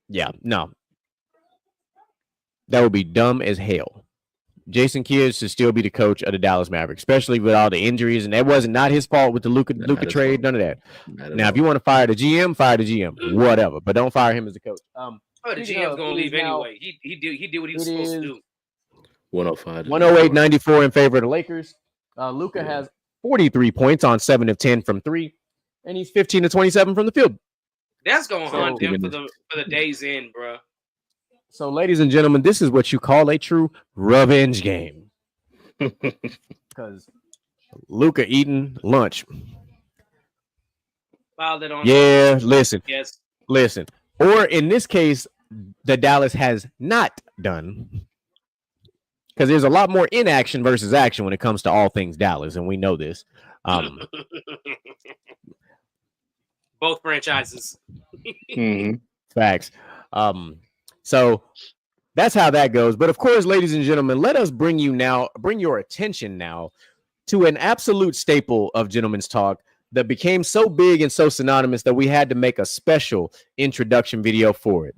Yeah, no. That would be dumb as hell. Jason Kidd should still be the coach of the Dallas Mavericks, especially with all the injuries. And that wasn't not his fault with the Luka trade. None of that. Now, if you want to fire the GM, fire the GM. Whatever. But don't fire him as the coach.
The GM's going to leave anyway. He did what he was supposed to do.
105.
108-94 in favor of the Lakers. Luka has 43 points on 7 of 10 from 3. And he's 15 to 27 from the field.
That's going to haunt them for the day's end, bro.
So, ladies and gentlemen, this is what you call a true revenge game. Because Luka eating lunch.
Filed it on.
Yeah, listen.
Yes.
Listen. Or in this case, that Dallas has not done. Because there's a lot more inaction versus action when it comes to all things Dallas, and we know this.
Both franchises.
Facts. So that's how that goes. But of course, ladies and gentlemen, let us bring your attention now to an absolute staple of Gentlemen's Talk that became so big and so synonymous that we had to make a special introduction video for it.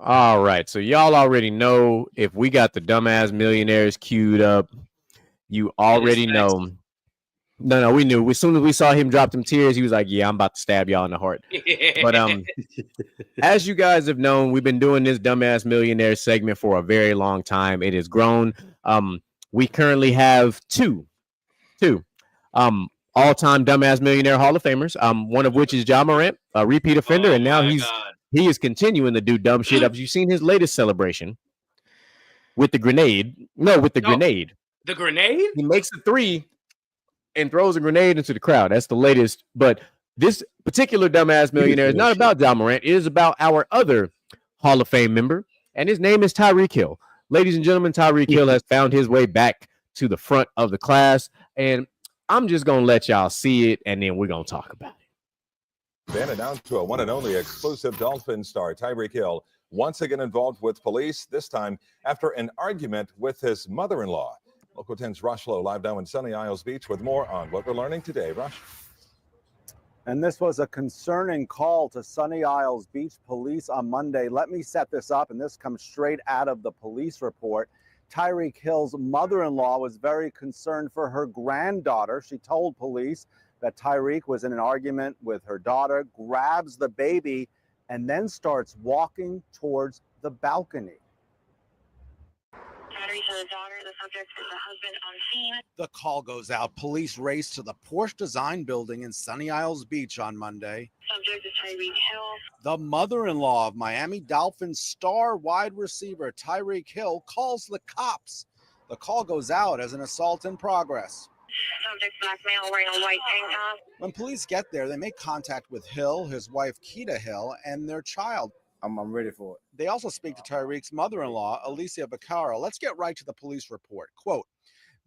All right, so y'all already know if we got the Dumbass Millionaires queued up, you already know. No, we knew. As soon as we saw him drop them tears, he was like, "Yeah, I'm about to stab y'all in the heart." But as you guys have known, we've been doing this Dumbass Millionaire segment for a very long time. It has grown. We currently have two all-time Dumbass Millionaire Hall of Famers. One of which is Ja Morant, a repeat offender, and now he is continuing to do dumb shit. Have you seen his latest celebration with the grenade? No, with the grenade.
The grenade?
He makes a three and throws a grenade into the crowd. That's the latest. But this particular Dumbass Millionaire is not about Ja Morant. It is about our other Hall of Fame member, and his name is Tyreek Hill. Ladies and gentlemen, Tyreek Hill has found his way back to the front of the class, and I'm just going to let y'all see it, and then we're going to talk about it.
Then announced to a one and only exclusive Dolphin star, Tyreek Hill, once again involved with police, this time after an argument with his mother-in-law. Local 10's Rush Lowe live now in Sunny Isles Beach with more on what we're learning today. Rush.
And this was a concerning call to Sunny Isles Beach police on Monday. Let me set this up, and this comes straight out of the police report. Tyreek Hill's mother-in-law was very concerned for her granddaughter. She told police that Tyreek was in an argument with her daughter, grabs the baby, and then starts walking towards the balcony.
The daughter, the subject is the husband on scene.
The call goes out. Police race to the Porsche Design Building in Sunny Isles Beach on Monday.
Subject is Tyreek Hill.
The mother-in-law of Miami Dolphins star wide receiver Tyreek Hill calls the cops. The call goes out as an assault in progress.
Subject black male wearing a white tank top.
When police get there, they make contact with Hill, his wife Keita Hill, and their child.
I'm ready for it.
They also speak to Tyreek's mother-in-law, Alicia Vaccaro. Let's get right to the police report. Quote,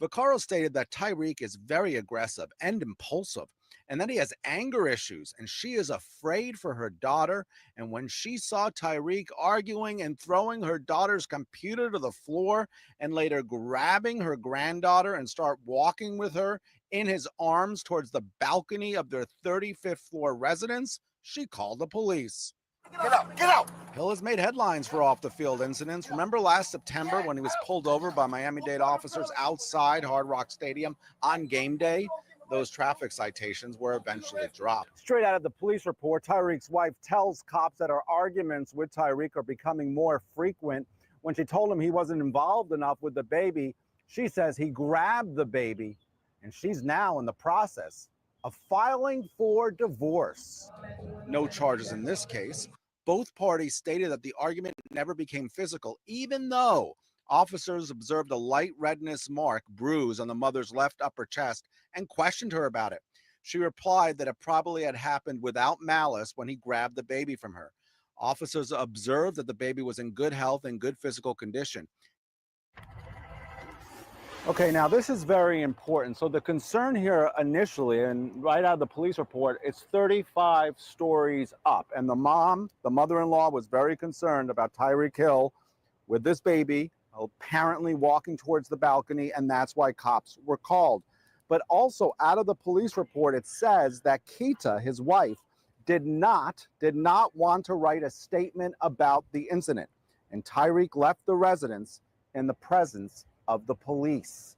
Vaccaro stated that Tyreek is very aggressive and impulsive, and that he has anger issues, and she is afraid for her daughter. And when she saw Tyreek arguing and throwing her daughter's computer to the floor and later grabbing her granddaughter and start walking with her in his arms towards the balcony of their 35th floor residence, she called the police.
Get out! Get out!
Hill has made headlines for off-the-field incidents. Remember last September when he was pulled over by Miami-Dade officers outside Hard Rock Stadium on game day? Those traffic citations were eventually dropped. Straight out of the police report, Tyreek's wife tells cops that her arguments with Tyreek are becoming more frequent. When she told him he wasn't involved enough with the baby, she says he grabbed the baby, and she's now in the process of filing for divorce. No charges in this case. Both parties stated that the argument never became physical, even though officers observed a light redness mark, bruise on the mother's left upper chest, and questioned her about it. She replied that it probably had happened without malice when he grabbed the baby from her. Officers observed that the baby was in good health and good physical condition. Okay, now this is very important. So the concern here initially, and right out of the police report, it's 35 stories up. And the mother-in-law, was very concerned about Tyreek Hill with this baby, apparently walking towards the balcony, and that's why cops were called. But also out of the police report, it says that Keita, his wife, did not want to write a statement about the incident. And Tyreek left the residence in the presence of the police.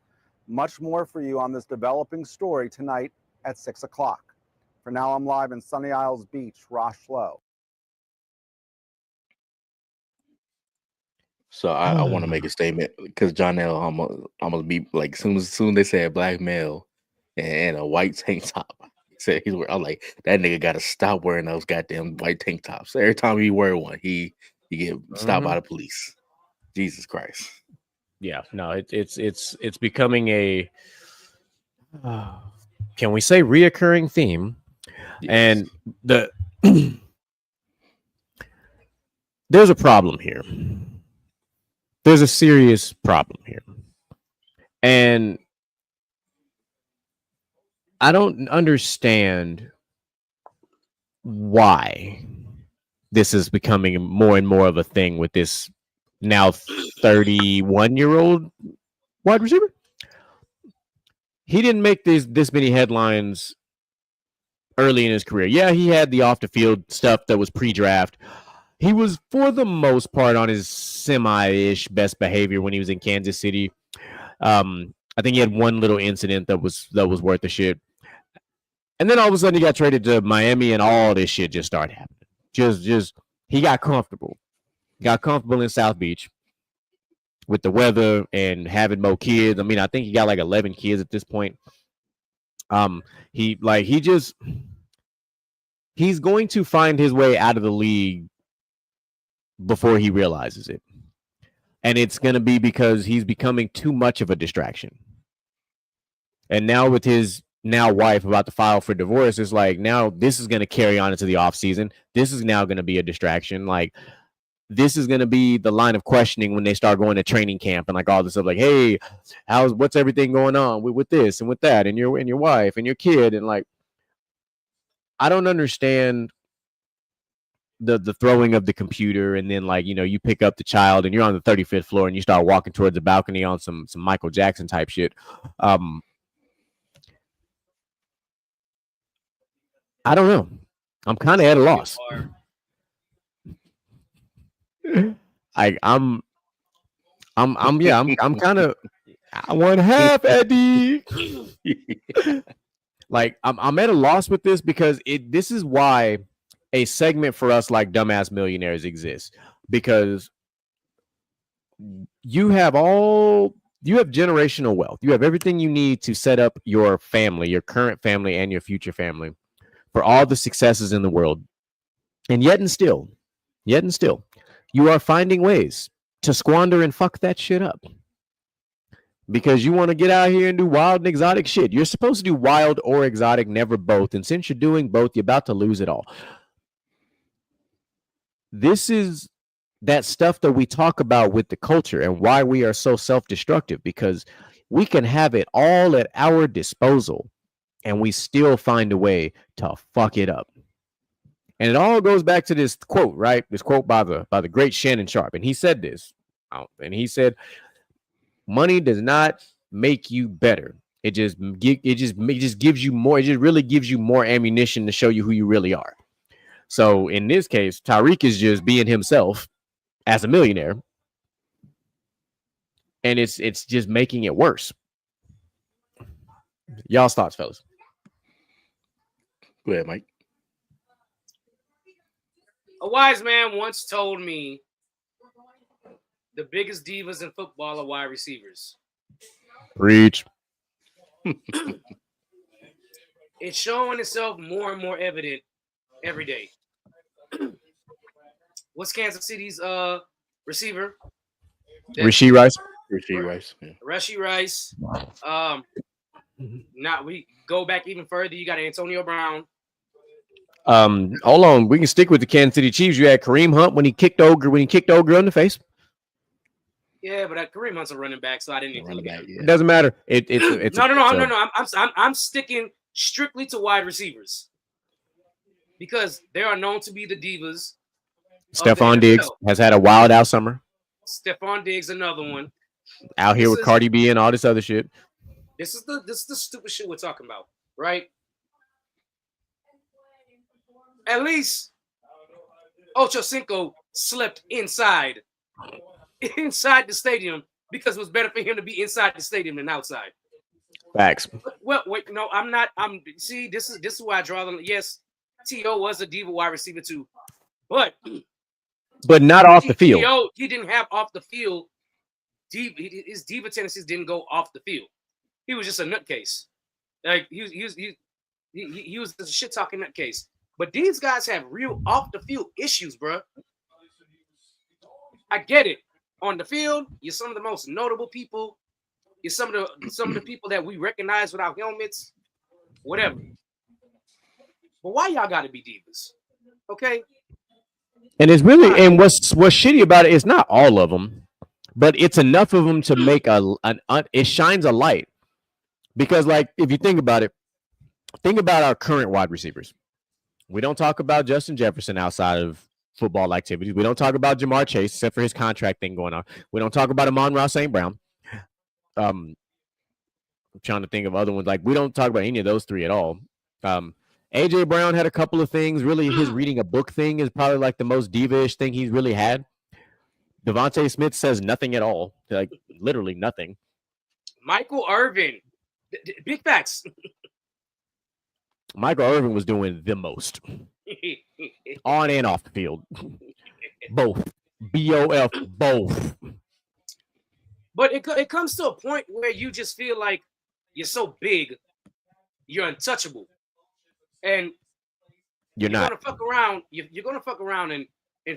Much more for you on this developing story tonight at 6 o'clock. For now, I'm live in Sunny Isles Beach, Rosh Lowe.
So I want to make a statement because John L. almost be like, soon they said black male, and a white tank top. He said he's wearing. I'm like, that nigga got to stop wearing those goddamn white tank tops. Every time he wear one, he get stopped by the police. Jesus Christ.
Yeah, no, it's becoming a can we say reoccurring theme?
Yes.
And the there's a problem here. There's a serious problem here. And I don't understand why this is becoming more and more of a thing with this now 31-year-old wide receiver. He didn't make this many headlines early in his career. Yeah, he had the off the field stuff that was pre-draft. He was, for the most part, on his semi-ish best behavior when he was in Kansas City. I think he had one little incident that was worth the shit. And then all of a sudden he got traded to Miami and all this shit just started happening. Just he got comfortable. Got comfortable in South Beach with the weather and having more kids. I mean, I think he got like 11 kids at this point. He's going to find his way out of the league before he realizes it. And it's going to be because he's becoming too much of a distraction. And now with his now wife about to file for divorce, it's like now this is going to carry on into the offseason. This is now going to be a distraction. Like this is going to be the line of questioning when they start going to training camp and like all this stuff. Like, hey, what's everything going on with this and with that and your wife and your kid? And like, I don't understand the throwing of the computer and then like, you know, you pick up the child and you're on the 35th floor and you start walking towards the balcony on some Michael Jackson type shit. I don't know. I'm kind of at a loss. I'm kind of one half Eddie. Like I'm at a loss with this because this is why a segment for us like Dumbass Millionaires exists, because you have generational wealth. You have everything you need to set up your family, your current family and your future family for all the successes in the world. And yet and still, you are finding ways to squander and fuck that shit up. Because you want to get out here and do wild and exotic shit. You're supposed to do wild or exotic, never both. And since you're doing both, you're about to lose it all. This is that stuff that we talk about with the culture and why we are so self-destructive, because we can have it all at our disposal and we still find a way to fuck it up. And it all goes back to this quote, right? This quote by the great Shannon Sharp. And he said this, and he said, money does not make you better. It just gives you more. It just really gives you more ammunition to show you who you really are. So in this case, Tyreek is just being himself as a millionaire, and it's just making it worse. Y'all's thoughts, fellas?
Go ahead, Mike.
A wise man once told me the biggest divas in football are wide receivers.
Preach.
It's showing itself more and more evident every day. What's Kansas City's receiver?
Rashee Rice.
Rashee Rice. Now we go back even further. You got Antonio Brown.
Hold on. We can stick with the Kansas City Chiefs. You had Kareem Hunt when he kicked Ogre in the face.
Yeah, but Kareem Hunt's a running back, so I didn't even look at it.
It doesn't matter. It's
I'm sticking strictly to wide receivers because they are known to be the divas.
Stephon Diggs has had a wild out summer.
Stephon Diggs, another one.
Out here with Cardi B and all this other shit.
This is the stupid shit we're talking about, right? At least Ocho Cinco slept inside the stadium because it was better for him to be inside the stadium than outside.
Facts.
Well, wait, no, I'm not. See, this is why I draw them. Yes, T.O. was a diva wide receiver too, but
not off the field.
T.O. he didn't have off the field. His diva tendencies didn't go off the field. He was just a nutcase. Like he was a shit talking nutcase. But these guys have real off the field issues, bro. I get it. On the field, you're some of the most notable people. You're some of the people that we recognize without helmets, whatever. But why y'all got to be divas? Okay.
And it's really, and what's shitty about it is not all of them, but it's enough of them to make it shines a light. Because, like, if you think about it, think about our current wide receivers. We don't talk about Justin Jefferson outside of football activities. We don't talk about Jamar Chase, except for his contract thing going on. We don't talk about Amon-Ra St. Brown. I'm trying to think of other ones. Like, we don't talk about any of those three at all. AJ Brown had a couple of things. Really, his reading a book thing is probably like the most diva-ish thing he's really had. Devontae Smith says nothing at all. Like, literally nothing.
Michael Irvin. Big facts.
Michael Irvin was doing the most. On and off the field. Both. BOF, both.
But it comes to a point where you just feel like you're so big, you're untouchable. And
you're not
gonna fuck around. You're gonna fuck around and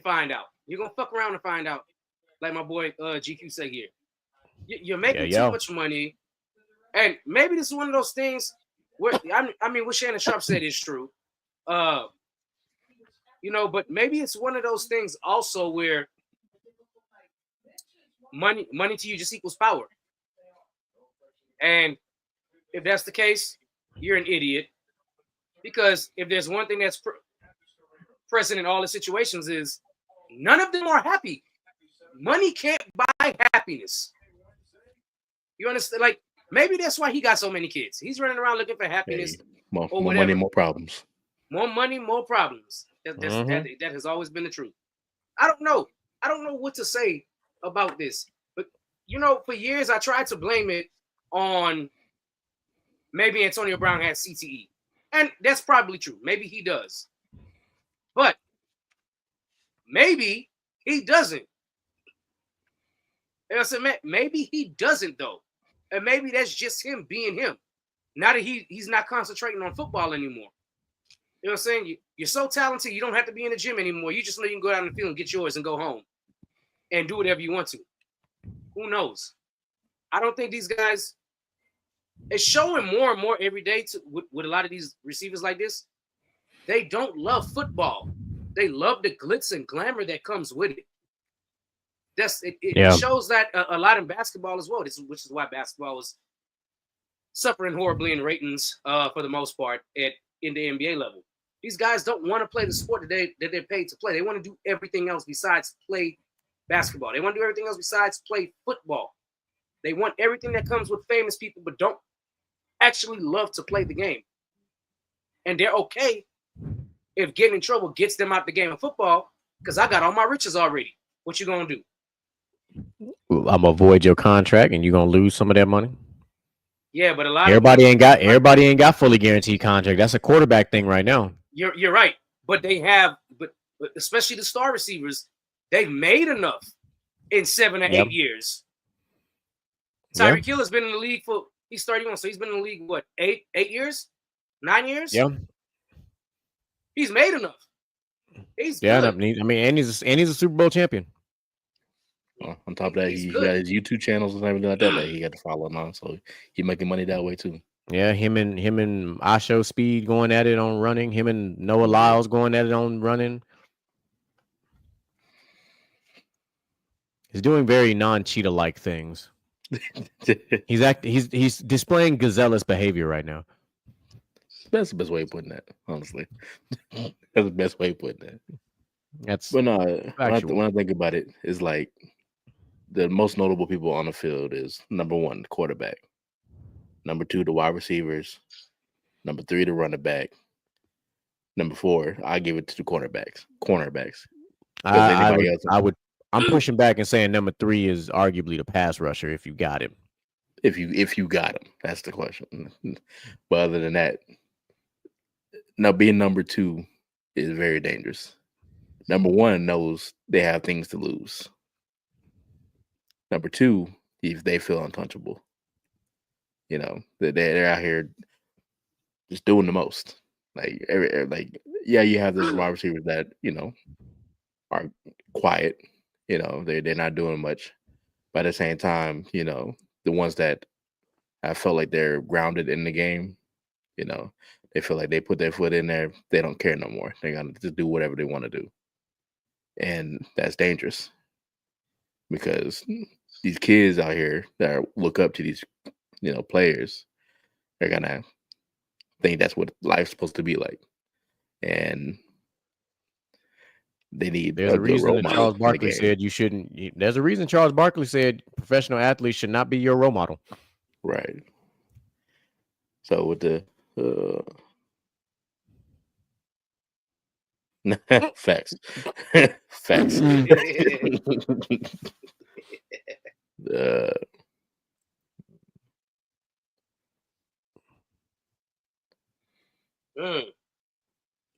find out. You're gonna fuck around and find out, like my boy GQ say here. You're making too much money, and maybe this is one of those things where I mean, what Shannon Sharp said is true. But maybe it's one of those things also where money to you just equals power. And if that's the case, you're an idiot. Because if there's one thing that's present in all the situations is none of them are happy. Money can't buy happiness. You understand? Like, maybe that's why he got so many kids. He's running around looking for happiness.
More money, more problems.
More money, more problems. That has always been the truth. I don't know what to say about this. But, for years I tried to blame it on maybe Antonio Brown had CTE. And that's probably true. Maybe he does. But maybe he doesn't. And I said, maybe he doesn't, though. And maybe that's just him being him. Now that he's not concentrating on football anymore. You know what I'm saying? You're so talented, you don't have to be in the gym anymore. You just know you can go out in the field and get yours and go home and do whatever you want to. Who knows? I don't think these guys... It's showing more and more every day with a lot of these receivers like this. They don't love football. They love the glitz and glamour that comes with it. It shows that a lot in basketball as well, which is why basketball is suffering horribly in ratings for the most part in the NBA level. These guys don't want to play the sport that they're paid to play. They want to do everything else besides play basketball. They want to do everything else besides play football. They want everything that comes with famous people, but don't actually love to play the game. And they're okay if getting in trouble gets them out the game of football, because I got all my riches already. What you gonna do?
I'm gonna void your contract and you're gonna lose some of that money.
Yeah, but
everybody ain't got fully guaranteed contract. That's a quarterback thing right now.
You're right. But they have, but especially the star receivers, they've made enough in 7 or 8 years. Tyreek Hill has been in the league he's 31, so he's been in the league, what, 8 years? 9 years?
Yeah.
He's made enough. He's
good.
I
mean, and he's a Super Bowl champion.
On top of that, he got his YouTube channels and everything like that he got to follow now, so he's making money that way too.
Yeah, him and Asho Speed going at it on running. Him and Noah Lyles going at it on running. He's doing very non-cheetah like things. He's displaying gazelle behavior right now.
That's the best way of putting that, honestly. That's the best way of putting that.
But
no, when I think about it, it's like the most notable people on the field is number 1, the quarterback. Number 2, the wide receivers. Number 3, the running back. Number 4, I give it to the cornerbacks.
I'm pushing back and saying number 3 is arguably the pass rusher if you got him.
If you got him, that's the question. But other than that, now being number 2 is very dangerous. Number 1 knows they have things to lose. Number 2, if they feel untouchable. They're out here just doing the most. Like yeah, you have those wide receivers that are quiet. They're not doing much. But at the same time, the ones that I felt like they're grounded in the game, they feel like they put their foot in there. They don't care no more. They're gonna just do whatever they want to do, and that's dangerous because these kids out here that look up to these, players, they're gonna think that's what life's supposed to be like, and they need
There's
a
a
good
reason
role
that
model
Charles
in the
Barkley
game.
said you shouldn't. There's a reason Charles Barkley said professional athletes should not be your role model.
Right. So with the facts, facts.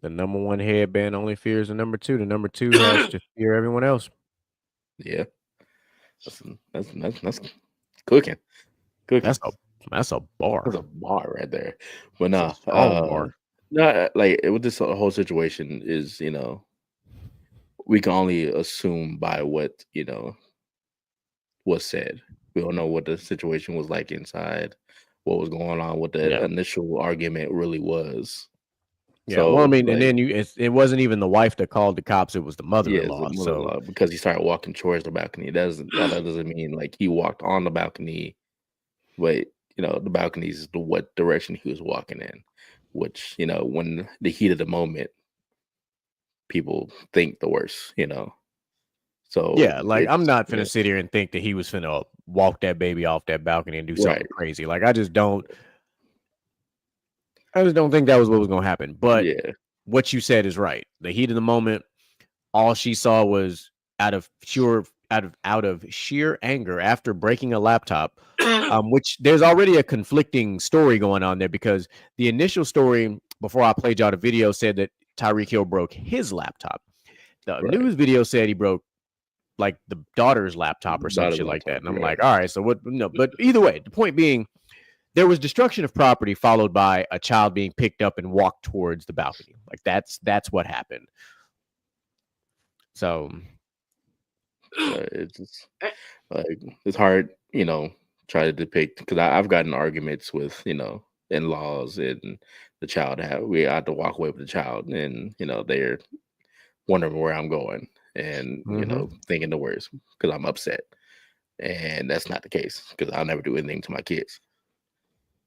The number one headband only fears the number two. The number two has to fear everyone else.
Yeah, that's cooking.
That's a bar.
That's a bar right there. But
That's a strong bar.
no, like with this whole situation is, we can only assume by what was said. We don't know what the situation was like inside, what was going on, what the initial argument really was.
Yeah, well, I mean, and then it wasn't even the wife that called the cops; it was the mother-in-law. So
because he started walking towards the balcony, that doesn't mean like he walked on the balcony, but the balcony is what direction he was walking in, which when the heat of the moment, people think the worst, So
yeah, like I'm not finna sit here and think that he was finna walk that baby off that balcony and do something crazy. Like I just don't think that was what was gonna happen. But what you said is right. The heat of the moment, all she saw was out of sheer anger after breaking a laptop, which there's already a conflicting story going on there because the initial story before I played y'all the video said that Tyreek Hill broke his laptop. The news video said he broke like the daughter's laptop or some shit like that. And I'm like, all right, so what? No, but either way, the point being, there was destruction of property followed by a child being picked up and walked towards the balcony. Like that's what happened. So
it's just, like it's hard, try to depict because I've gotten arguments with in-laws and the child. We had to walk away with the child, and they're wondering where I'm going and thinking the worst because I'm upset, and that's not the case because I'll never do anything to my kids.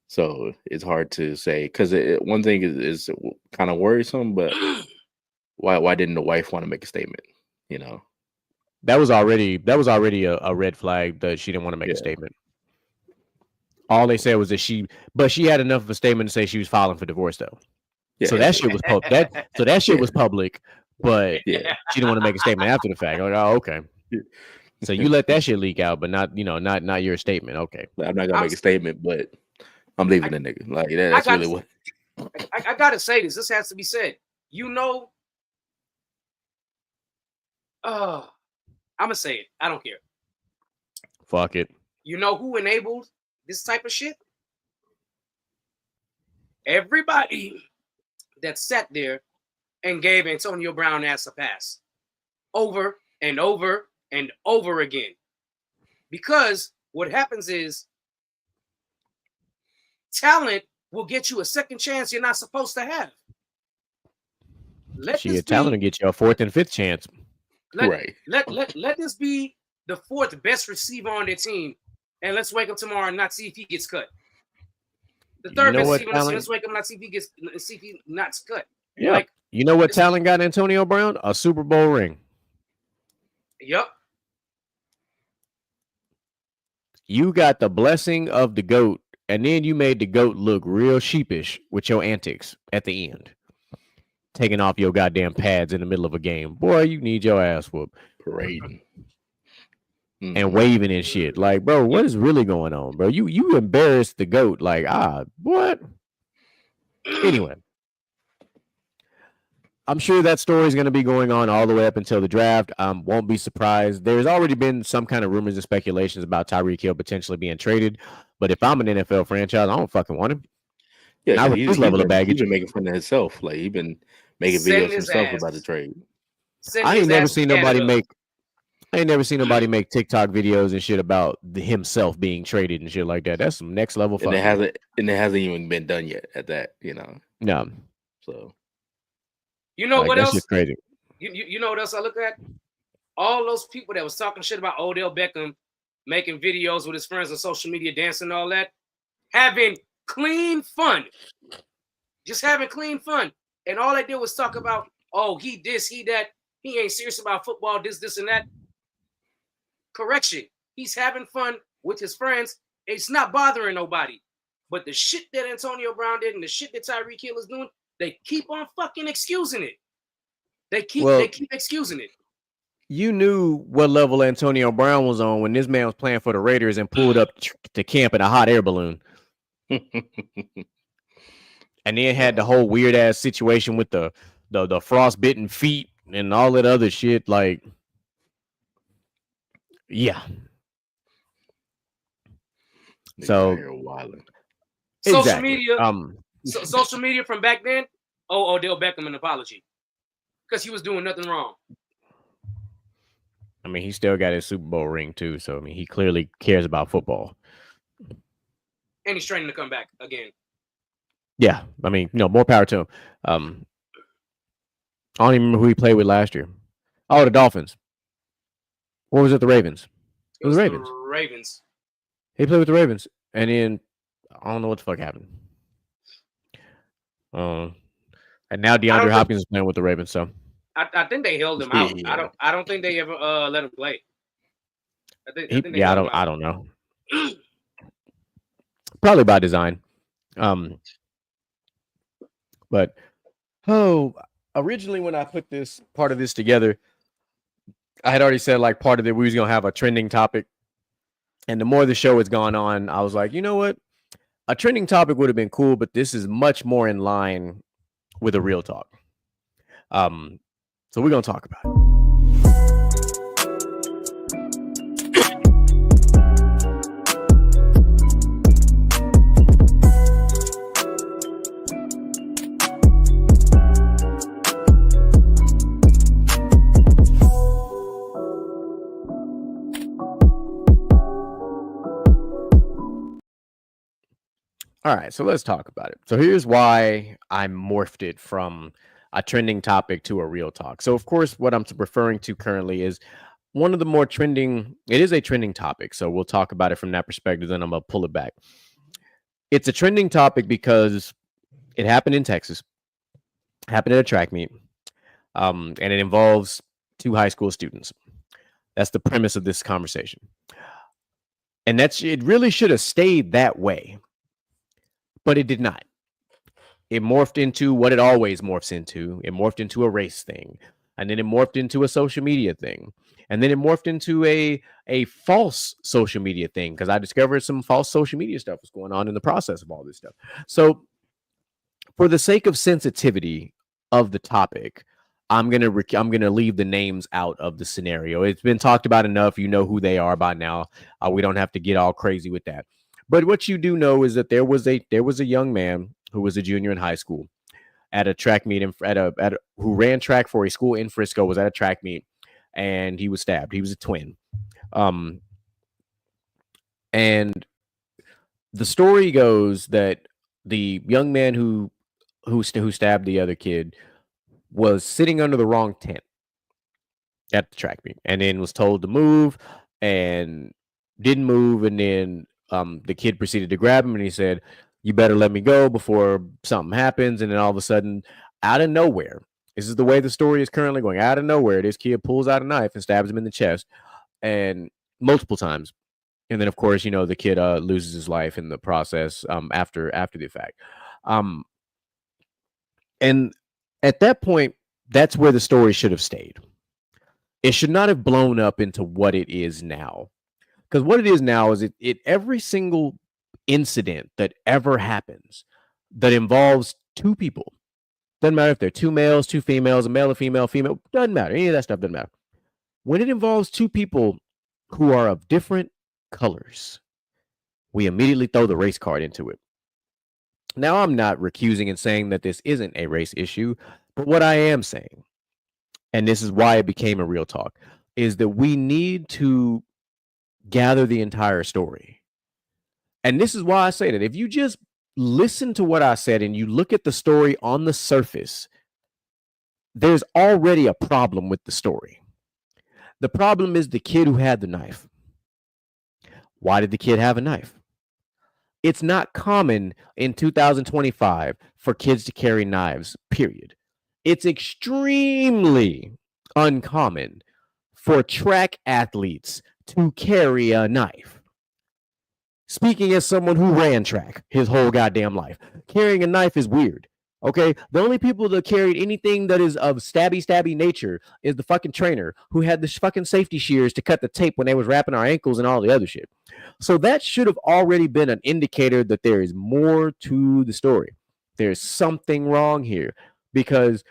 So it's hard to say because one thing is kind of worrisome, but why didn't the wife want to make a statement?
That was already a red flag that she didn't want to make a statement. All they said was that she had enough of a statement to say she was filing for divorce though. Yeah. So that shit was was public, but she didn't want to make a statement after the fact. Like, oh, okay. So you let that shit leak out, but not your statement. Okay.
I'm not gonna make a statement, but I'm leaving the nigga. Like that's really what
I gotta say this. This has to be said. I'm gonna say it. I don't care.
Fuck it.
You know who enabled this type of shit? Everybody that sat there and gave Antonio Brown ass a pass over and over and over again. Because what happens is talent will get you a second chance you're not supposed to have.
Talent will get you a fourth and fifth chance.
Let this be the fourth best receiver on their team, and let's wake up tomorrow and not see if he gets cut. The third best receiver, let's wake up and not see if he not cut.
Yeah. Like, you know what talent got Antonio Brown? A Super Bowl ring.
Yep.
You got the blessing of the GOAT, and then you made the GOAT look real sheepish with your antics at the end. Taking off your goddamn pads in the middle of a game. Boy, you need your ass whooped.
Parading.
And waving and shit. Like, bro, what is really going on, bro? You embarrassed the GOAT. Like, what? Anyway. I'm sure that story is going to be going on all the way up until the draft. Won't be surprised. There's already been some kind of rumors and speculations about Tyreek Hill potentially being traded. But if I'm an NFL franchise, I don't fucking want him.
Yeah,
Not
because
with this level of
he
baggage.
been making fun of himself. Like he been making
Send
videos
his
himself
ass.
about the trade.
Send
I
his
ain't never
ass to
seen nobody
Canada.
make. I ain't never seen nobody make TikTok videos and shit about himself being traded and shit like that. That's some next level
And
fucking.
it hasn't even been done yet at that, you know.
No,
So
You know
like
what
that's
else?
just crazy.
You know what else I look at? All those people that was talking shit about Odell Beckham making videos with his friends on social media, dancing and all that, having clean fun. Just having clean fun. And all they did was talk about, oh, he this, he that. He ain't serious about football, this, and that. Correction. He's having fun with his friends. It's not bothering nobody. But the shit that Antonio Brown did and the shit that Tyreek Hill is doing, they keep on fucking excusing it. They keep excusing it.
You knew what level Antonio Brown was on when this man was playing for the Raiders and pulled up to camp in a hot air balloon. And then had the whole weird ass situation with the frostbitten feet and all that other shit. Like, yeah. So
Social
exactly.
media, social media from back then. Oh, Odell Beckham an apology because he was doing nothing wrong.
I mean, he still got his Super Bowl ring too, so I mean, he clearly cares about football.
And he's training to come back again.
Yeah, I mean, more power to him. I don't even remember who he played with last year. Oh, the Dolphins. Or was it the Ravens? It was the Ravens.
The Ravens.
He played with the Ravens, and then I don't know what the fuck happened. And now DeAndre Hopkins is playing with the Ravens, so
I think they held him out. Yeah. I don't think they ever let him play.
I don't know. Probably by design. But originally when I put this part of this together, I had already said like part of it we was gonna have a trending topic. And the more the show has gone on, I was like, you know what? A trending topic would have been cool, but this is much more in line with a real talk. So we're gonna talk about it. All right, so let's talk about it. So here's why I morphed it from a trending topic to a real talk. So of course, what I'm referring to currently is one of the more trending. It is a trending topic, so we'll talk about it from that perspective. Then I'm gonna pull it back. It's a trending topic because it happened in Texas, happened at a track meet, and it involves 2 high school students. That's the premise of this conversation, and it really should have stayed that way. But it did not. It morphed into what it always morphs into. It morphed into a race thing. And then it morphed into a social media thing. And then it morphed into a false social media thing because I discovered some false social media stuff was going on in the process of all this stuff. So for the sake of sensitivity of the topic, I'm gonna leave the names out of the scenario. It's been talked about enough. You know who they are by now. We don't have to get all crazy with that. But what you do know is that there was a young man who was a junior in high school at a track meet who ran track for a school in Frisco, was at a track meet, and he was stabbed. He was a twin. And the story goes that the young man who stabbed the other kid was sitting under the wrong tent at the track meet, and then was told to move and didn't move, and then the kid proceeded to grab him and he said, "You better let me go before something happens." And then all of a sudden, out of nowhere, this is the way the story is currently going. Out of nowhere, this kid pulls out a knife and stabs him in the chest, and multiple times. And then, of course, the kid loses his life in the process after the fact. And at that point, that's where the story should have stayed. It should not have blown up into what it is now. Because what it is now is it every single incident that ever happens that involves 2 people, doesn't matter if they're 2 males, 2 females, a male, a female, doesn't matter. Any of that stuff doesn't matter. When it involves 2 people who are of different colors, we immediately throw the race card into it. Now, I'm not recusing and saying that this isn't a race issue, but what I am saying, and this is why it became a real talk, is that we need to gather the entire story. And this is why I say that if you just listen to what I said and you look at the story on the surface, there's already a problem with the story. The problem is the kid who had the knife. Why did the kid have a knife? It's not common in 2025 for kids to carry knives, period. It's extremely uncommon for track athletes to carry a knife. Speaking as someone who ran track his whole goddamn life, carrying a knife is weird. Okay, the only people that carried anything that is of stabby nature is the fucking trainer who had the fucking safety shears to cut the tape when they was wrapping our ankles and all the other shit. So that should have already been an indicator that there is more to the story. There's something wrong here because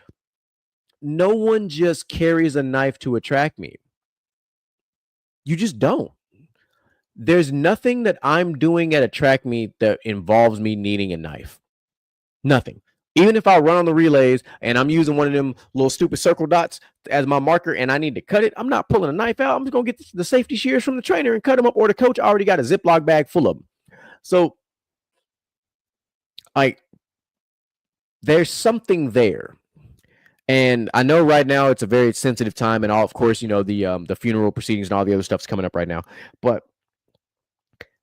no one just carries a knife to a track meet. You just don't. There's nothing that I'm doing at a track meet that involves me needing a knife. Nothing. Even if I run on the relays and I'm using one of them little stupid circle dots as my marker and I need to cut it, I'm not pulling a knife out. I'm just going to get the safety shears from the trainer and cut them up, or the coach already got a Ziploc bag full of them. So, there's something there. And I know right now it's a very sensitive time, and all, of course, the funeral proceedings and all the other stuff's coming up right now. But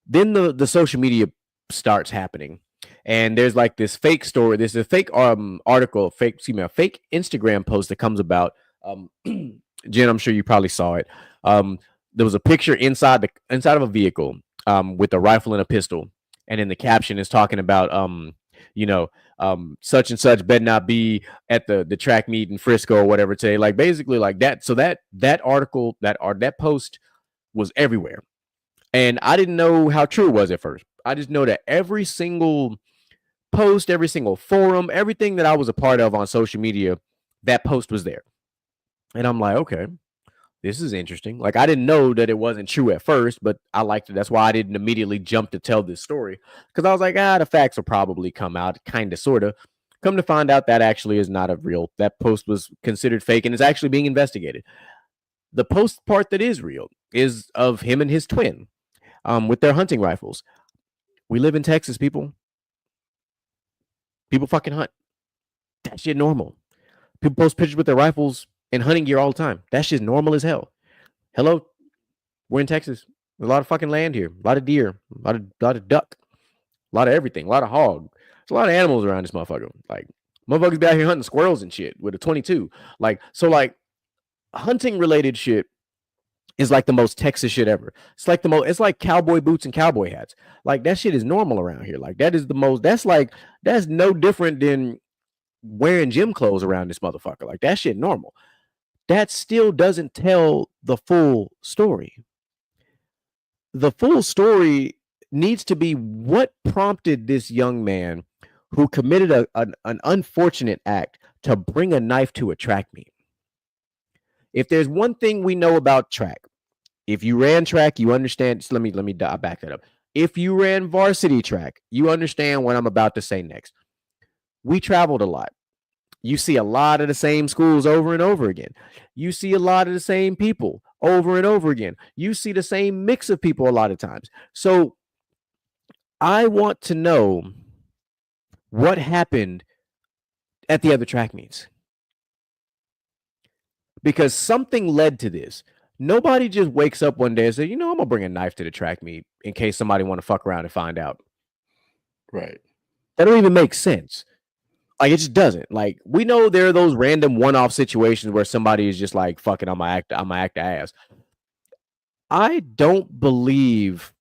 then the social media starts happening. And there's like this fake story. There's a fake article, a fake Instagram post that comes about. Jen, I'm sure you probably saw it. There was a picture inside of a vehicle with a rifle and a pistol, and then the caption is talking about such and such better not be at the track meet in Frisco or whatever today. Like basically like that. So that article, that post was everywhere, and I didn't know how true it was at first. I just know that every single post, every single forum, everything that I was a part of on social media, that post was there. And I'm like, okay, this is interesting. Like, I didn't know that it wasn't true at first, but I liked it. That's why I didn't immediately jump to tell this story, because I was like, the facts will probably come out, kind of, sort of. Come to find out that actually is not a real, that post was considered fake and is actually being investigated. The post part that is real is of him and his twin with their hunting rifles. We live in Texas, people. People fucking hunt. That shit normal. People post pictures with their rifles and hunting gear all the time. That shit's normal as hell. Hello, we're in Texas. There's a lot of fucking land here. A lot of deer. A lot of duck. A lot of everything. A lot of hog. There's a lot of animals around this motherfucker. Like, motherfuckers be out here hunting squirrels and shit with a 22. Like, so like hunting related shit is like the most Texas shit ever. It's like it's like cowboy boots and cowboy hats. Like, that shit is normal around here. Like, that's no different than wearing gym clothes around this motherfucker. Like, that shit normal. That still doesn't tell the full story. The full story needs to be what prompted this young man who committed an unfortunate act to bring a knife to a track meet. If there's one thing we know about track, if you ran track, you understand. So let me back that up. If you ran varsity track, you understand what I'm about to say next. We traveled a lot. You see a lot of the same schools over and over again. You see a lot of the same people over and over again. You see the same mix of people a lot of times. So I want to know what happened at the other track meets, because something led to this. Nobody just wakes up one day and says, I'm going to bring a knife to the track meet in case somebody want to fuck around and find out.
Right.
That don't even make sense. Like, it just doesn't. Like, we know there are those random one-off situations where somebody is just like, fuck it, I'm gonna act ass. I don't believe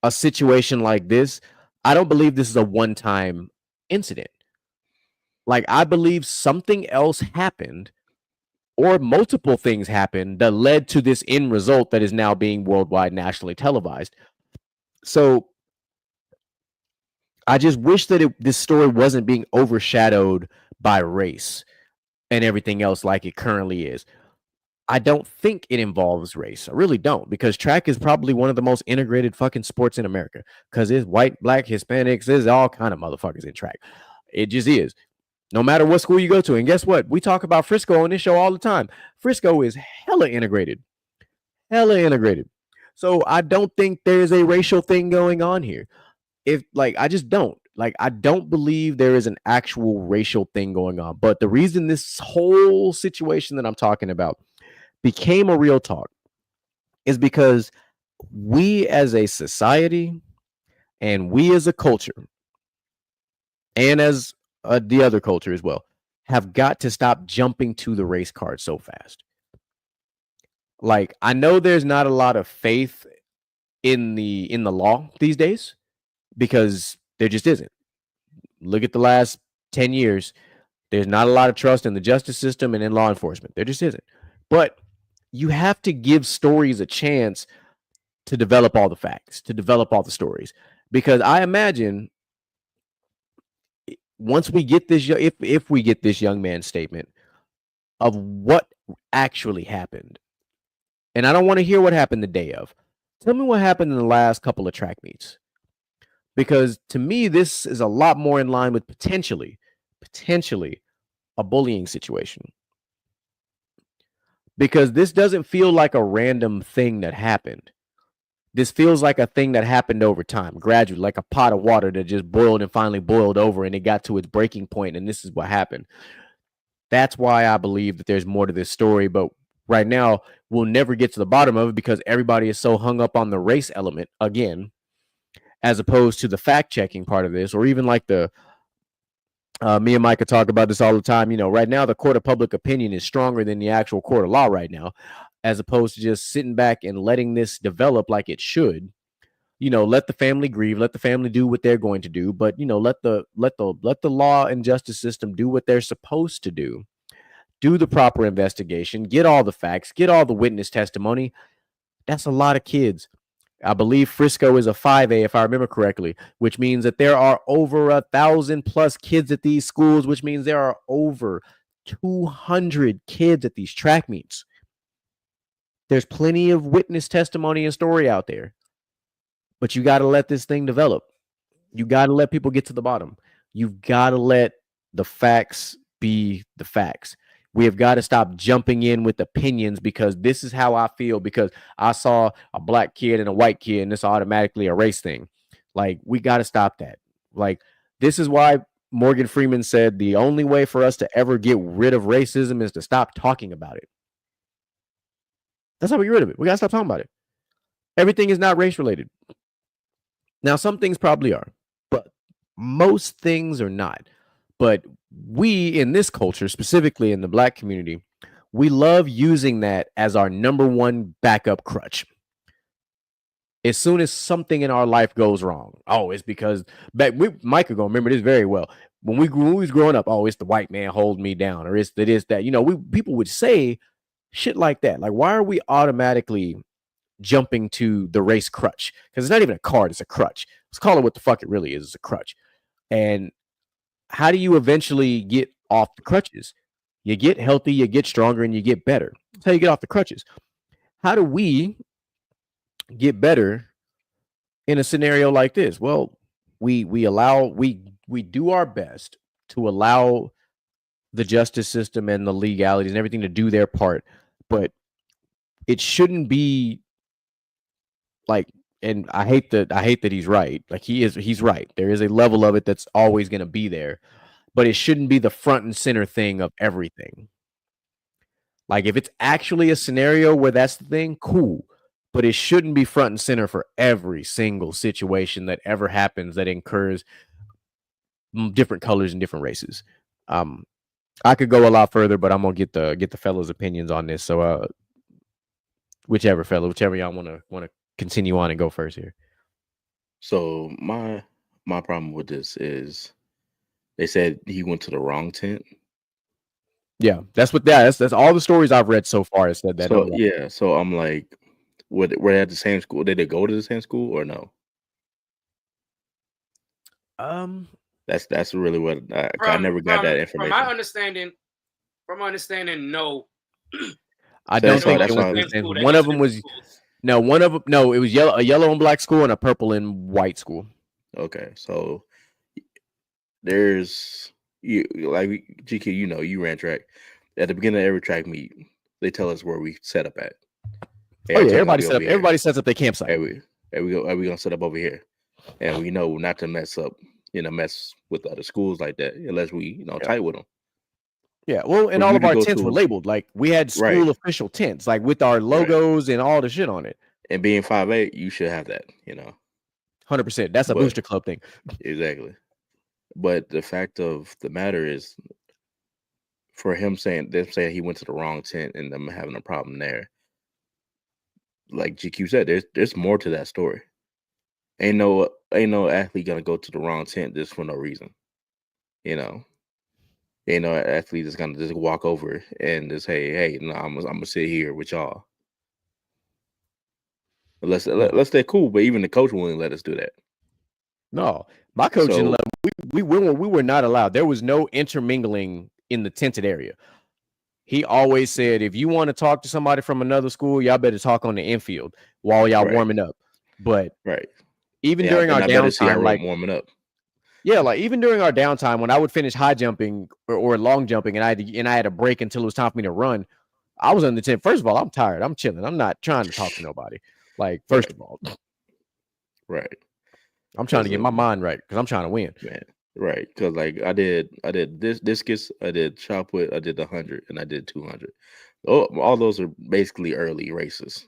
a situation like this. I don't believe this is a one-time incident. Like, I believe something else happened, or multiple things happened that led to this end result that is now being worldwide, nationally televised. So I just wish that this story wasn't being overshadowed by race and everything else like it currently is. I don't think it involves race. I really don't, because track is probably one of the most integrated fucking sports in America. Because it's white, black, Hispanics, there's all kind of motherfuckers in track. It just is. No matter what school you go to. And guess what? We talk about Frisco on this show all the time. Frisco is hella integrated. Hella integrated. So I don't think there's a racial thing going on here. I just don't. I don't believe there is an actual racial thing going on. But the reason this whole situation that I'm talking about became a real talk is because we as a society and we as a culture and as the other culture as well have got to stop jumping to the race card so fast. I know there's not a lot of faith in the law these days because there just isn't. Look at the last 10 years. There's not a lot of trust in the justice system and in law enforcement. There just isn't. But you have to give stories a chance to develop all the facts, to develop all the stories. Because I imagine once we get this, if we get this young man's statement of what actually happened, and I don't want to hear what happened the day of. Tell me what happened in the last couple of track meets. Because to me, this is a lot more in line with potentially a bullying situation. Because this doesn't feel like a random thing that happened. This feels like a thing that happened over time, gradually, like a pot of water that just boiled and finally boiled over and it got to its breaking point, and this is what happened. That's why I believe that there's more to this story, but right now we'll never get to the bottom of it because everybody is so hung up on the race element again, as opposed to the fact-checking part of this, or even like the me and Micah talk about this all the time. Right now the court of public opinion is stronger than the actual court of law right now, as opposed to just sitting back and letting this develop like it should. Let the family grieve, let the family do what they're going to do, but let the law and justice system do what they're supposed to do. Do the proper investigation, get all the facts, get all the witness testimony. That's a lot of kids. I believe Frisco is a 5A, if I remember correctly, which means that there are over 1,000+ kids at these schools, which means there are over 200 kids at these track meets. There's plenty of witness testimony and story out there, but you got to let this thing develop. You got to let people get to the bottom. You've got to let the facts be the facts. We have got to stop jumping in with opinions because this is how I feel because I saw a black kid and a white kid and it's automatically a race thing. We got to stop that. This is why Morgan Freeman said the only way for us to ever get rid of racism is to stop talking about it. That's how we get rid of it. We got to stop talking about it. Everything is not race related. Now, some things probably are, but most things are not. But we in this culture, specifically in the black community, we love using that as our number one backup crutch. As soon as something in our life goes wrong, it's because Micah gonna remember this very well. When we was growing up, it's the white man holding me down, or it's that. People would say shit like that. Why are we automatically jumping to the race crutch? Because it's not even a card, it's a crutch. Let's call it what the fuck it really is. It's a crutch. And how do you eventually get off the crutches? You get healthy, you get stronger, and you get better. That's how you get off the crutches. How do we get better in a scenario like this? Well, we do our best to allow the justice system and the legalities and everything to do their part, but it shouldn't be and I hate that he's right. He's right. There is a level of it that's always going to be there, but it shouldn't be the front and center thing of everything. If it's actually a scenario where that's the thing, cool, but it shouldn't be front and center for every single situation that ever happens that incurs different colors and different races. I could go a lot further, but I'm gonna get the fellas' opinions on this. So, whichever y'all want to continue on and go first here.
So my problem with this is they said he went to the wrong tent.
Yeah, that's all the stories I've read so far has said that.
So yeah, so I'm like, were they at the same school? Did they go to the same school or no? That's really what I never got that information.
From my understanding, no.
I don't think
that's
they went
why
to the same
School,
school.
they
One
went
of
to
them
different
was
schools.
no, it was a yellow and black school and a purple and white school.
okay. So there's you like GQ. You know, you ran track. At the beginning of every track meet, they tell us where we set up at. Hey,
Oh
our
yeah,
team gonna be over here.
everybody sets up their campsite.
Hey, we gonna set up over here, and we know not to mess with other schools like that unless we tight with them.
Yeah, well, and
For
all
you
of
to
our
go
tents were
to
labeled. Like we had
right,
school official tents, like with our
right,
logos and all the shit on it.
and being 5'8", you should have that,
100%. That's a
But
booster club thing.
exactly. But the fact of the matter is, for them saying he went to the wrong tent and them having a problem there, like GQ said, there's more to that story. Ain't no athlete gonna go to the wrong tent just for no reason. Ain't no athlete that's gonna just walk over and just hey, no, I'm gonna sit here with y'all. Let's stay cool, but even the coach wouldn't let us do that.
No, my coach didn't
So
let we were not allowed. There was no intermingling in the tented area. He always said, if you want to talk to somebody from another school, y'all better talk on the infield while y'all
right,
warming up. But
right,
even during our
I better see our
downtime, like
warming up.
yeah, like even during our downtime, when I would finish high jumping or long jumping, and I had a break until it was time for me to run, I was on the tent. First of all, I'm tired. I'm chilling. I'm not trying to talk to nobody. Like first of all,
right.
I'm trying to get my mind right because I'm trying to win.
Man, right? Because like I did this discus, I did shot put, I did 100, and I did 200. All those are basically early races.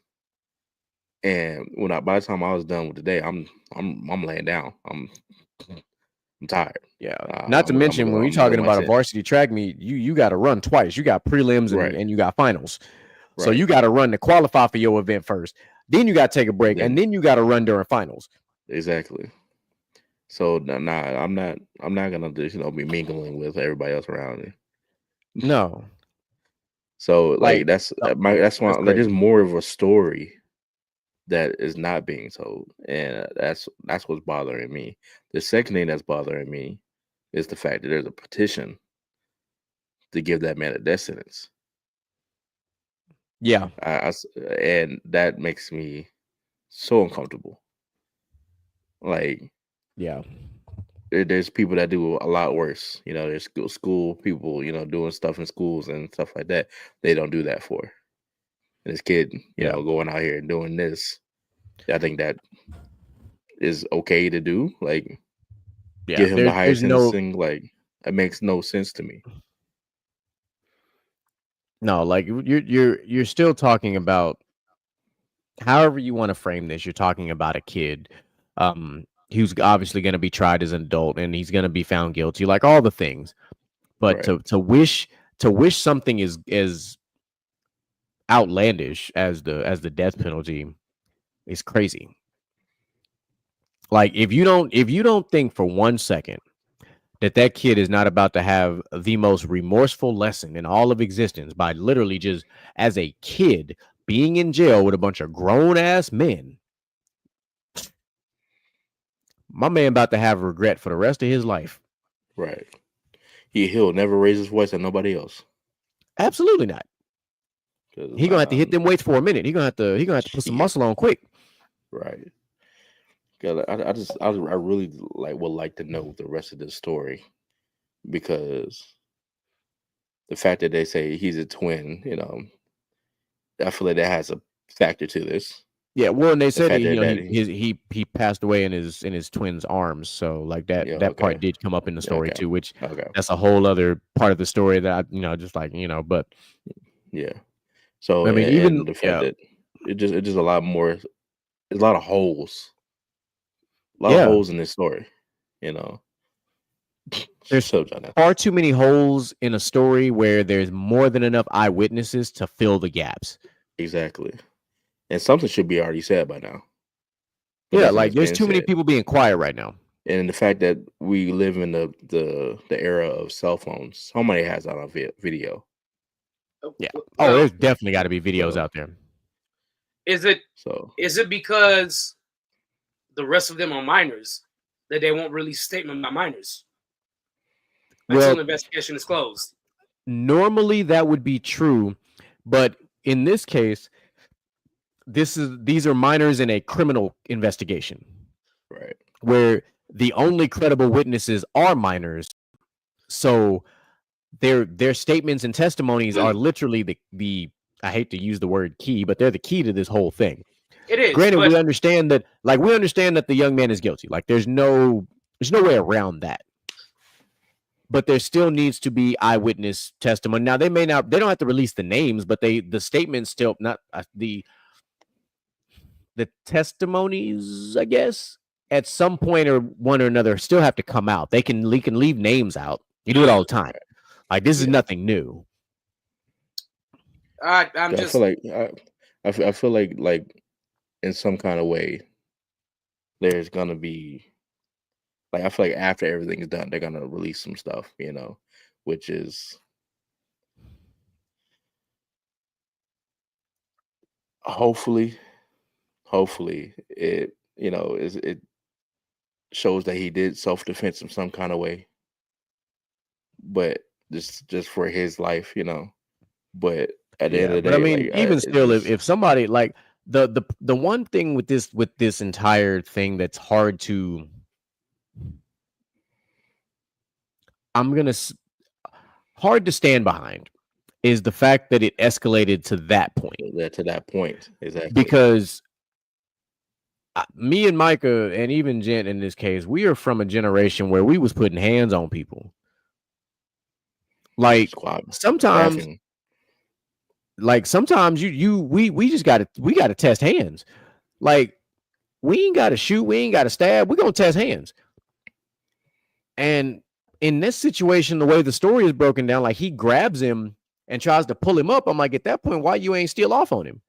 And by the time I was done with the day, I'm laying down. I'm tired.
Yeah. Not to mention when you're talking about a varsity track meet, you got to run twice. You got prelims and you got finals. Right. So you got to run to qualify for your event first. Then you got to take a break, and then you got to run during finals.
Exactly. So I'm not gonna just be mingling with everybody else around me.
No.
So like that's why like, there's more of a story that is not being told, and that's what's bothering me. The second thing that's bothering me is the fact that there's a petition to give that man a death sentence.
Yeah,
and that makes me so uncomfortable. Like,
yeah,
there's people that do a lot worse. There's school people, doing stuff in schools and stuff like that. They don't do that for. And this kid, going out here and doing this, I think that is okay to do. Like, give him the higher sentencing. Like, it makes no sense to me.
No, like you're still talking about, however you want to frame this, you're talking about a kid who's obviously going to be tried as an adult and he's going to be found guilty, like all the things. But
right.
to wish something is as outlandish as the death penalty is crazy. Like if you don't think for 1 second that kid is not about to have the most remorseful lesson in all of existence by literally just as a kid being in jail with a bunch of grown ass men, my man about to have regret for the rest of his life.
Right. He'll never raise his voice at nobody else.
Absolutely not. He gonna have to hit them weights for a minute. He gonna have to put some muscle on quick.
Right. I really would like to know the rest of this story, because the fact that they say he's a twin, I feel like that has a factor to this.
Yeah, well, and they said he passed away in his twin's arms, so like that part did come up in the story too, which that's a whole other part of the story that but
yeah. So
I mean, even
the fact that it just a lot more. There's a lot of holes. A lot of holes in this story,
There's far too many holes in a story where there's more than enough eyewitnesses to fill the gaps.
Exactly. And something should be already said by now.
But yeah, like there's too many people being quiet right now.
And the fact that we live in the era of cell phones, somebody has that on video.
Yeah. Oh, there's definitely got to be videos out there.
Is it because the rest of them are minors that they won't release statement by minors until the investigation is closed?
Normally that would be true, but in this case, these are minors in a criminal investigation,
Right.
where the only credible witnesses are minors. So their statements and testimonies are literally the I hate to use the word key, but they're the key to this whole thing.
It is.
Granted,
but
we understand that the young man is guilty. Like there's no way around that. But there still needs to be eyewitness testimony. Now they don't have to release the names, but the statements still not the testimonies, I guess, at some point or one or another still have to come out. They can leave names out. You do it all the time. Like this is nothing new.
I
feel like in some kind of way there's gonna be like, I feel like after everything is done, they're gonna release some stuff, which is hopefully it it shows that he did self-defense in some kind of way, but just for his life, but at the end of the day,
I mean, even still, if somebody like the one thing with this entire thing that's hard to hard to stand behind is the fact that it escalated to that point.
Exactly.
Because me and Micah and even Jen in this case, we are from a generation where we was putting hands on people. Like sometimes we just gotta test hands. Like we ain't gotta shoot, we ain't gotta stab, we're gonna test hands. And in this situation, the way the story is broken down, like he grabs him and tries to pull him up. I'm like, at that point, why you ain't steal off on him?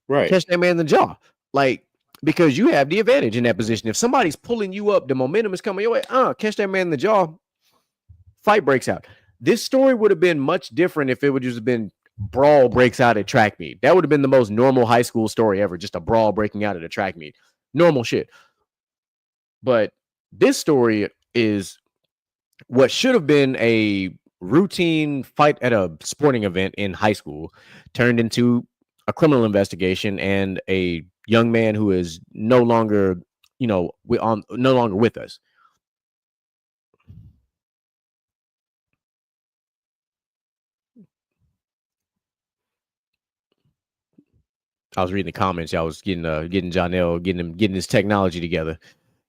Right.
Catch that man in the jaw. Like, because you have the advantage in that position. If somebody's pulling you up, the momentum is coming your way. Catch that man in the jaw. Fight breaks out. This story would have been much different if it would just have been brawl breaks out at track meet. That would have been the most normal high school story ever. Just a brawl breaking out at a track meet. Normal shit. But this story is what should have been a routine fight at a sporting event in high school turned into a criminal investigation and a young man who is no longer, no longer with us. I was reading the comments. I was getting Jonell, getting his technology together.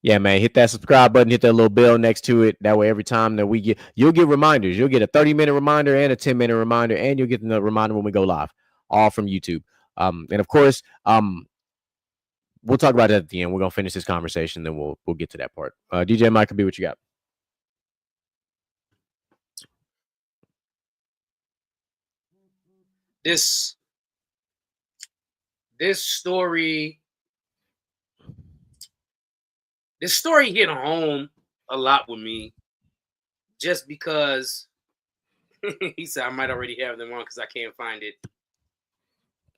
Yeah, man, hit that subscribe button, hit that little bell next to it. That way, every time that you'll get reminders. You'll get a 30-minute reminder and a 10-minute reminder, and you'll get the reminder when we go live, all from YouTube. And of course, we'll talk about that at the end. We're gonna finish this conversation, then we'll get to that part. DJ Mike, be what you got.
This story hit home a lot with me, just because he said I might already have them on because I can't find it.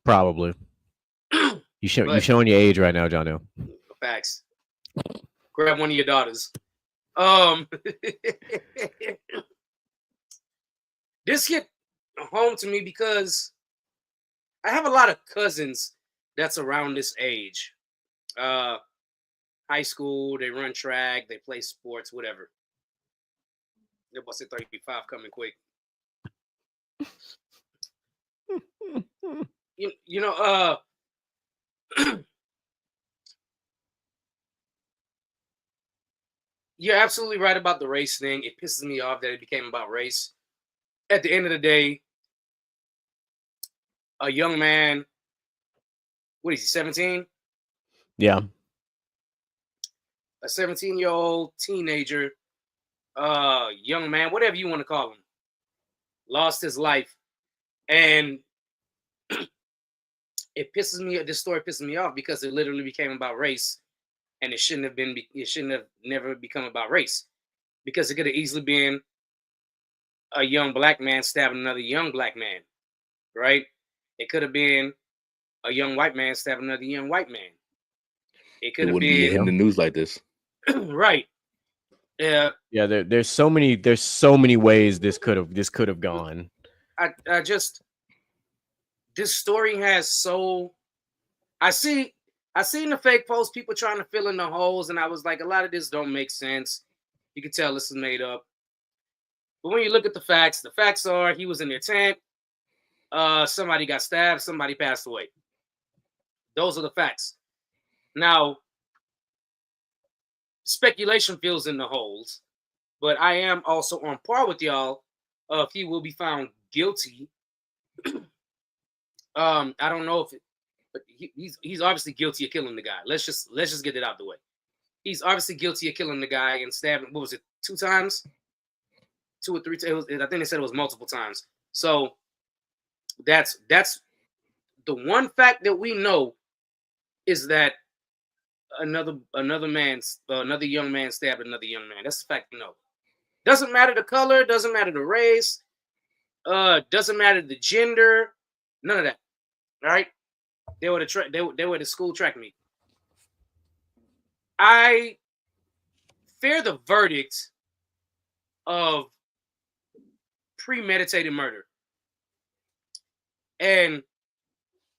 Probably. You showing your age right now, John.
Facts. Grab one of your daughters. This hit home to me because I have a lot of cousins that's around this age. High school, they run track, they play sports, whatever. They're about to say 35 coming quick. You're absolutely right about the race thing. It pisses me off that it became about race. At the end of the day, a young man, what is he, 17?
Yeah.
A 17-year-old teenager, young man, whatever you want to call him, lost his life. And this story pisses me off because it literally became about race, and it shouldn't have never become about race, because it could have easily been a young black man stabbing another young black man, right? It could have been a young white man stabbing another young white man. It could have been
in the news like this.
Right. Yeah.
Yeah, there's so many ways this could have gone.
I just, this story has so. I seen the fake posts, people trying to fill in the holes, and I was like, a lot of this don't make sense. You can tell this is made up. But when you look at the facts are he was in their tent. Somebody got stabbed, somebody passed away. Those are the facts. Now, speculation fills in the holes, but I am also on par with y'all. If he will be found guilty, I don't know if it, but he's obviously guilty of killing the guy. Let's just get it out the way. He's obviously guilty of killing the guy and stabbing. What was it? 2 times, 2 or 3 times. I think they said it was multiple times. So that's the one fact that we know is that another young man stabbed another young man. That's the fact we know. Doesn't matter the color, doesn't matter the race, doesn't matter the gender, none of that. All right, they were the school track meet. I fear the verdict of premeditated murder, and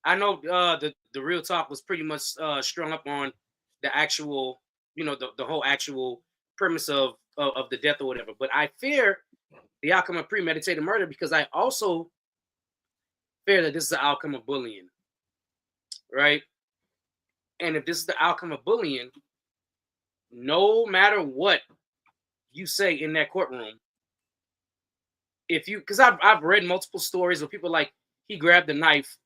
I know the real talk was pretty much strung up on the actual, the whole actual premise of the death or whatever. But I fear the outcome of premeditated murder because I also fear that this is the outcome of bullying, right? And if this is the outcome of bullying, no matter what you say in that courtroom, because I've read multiple stories where people like he grabbed the knife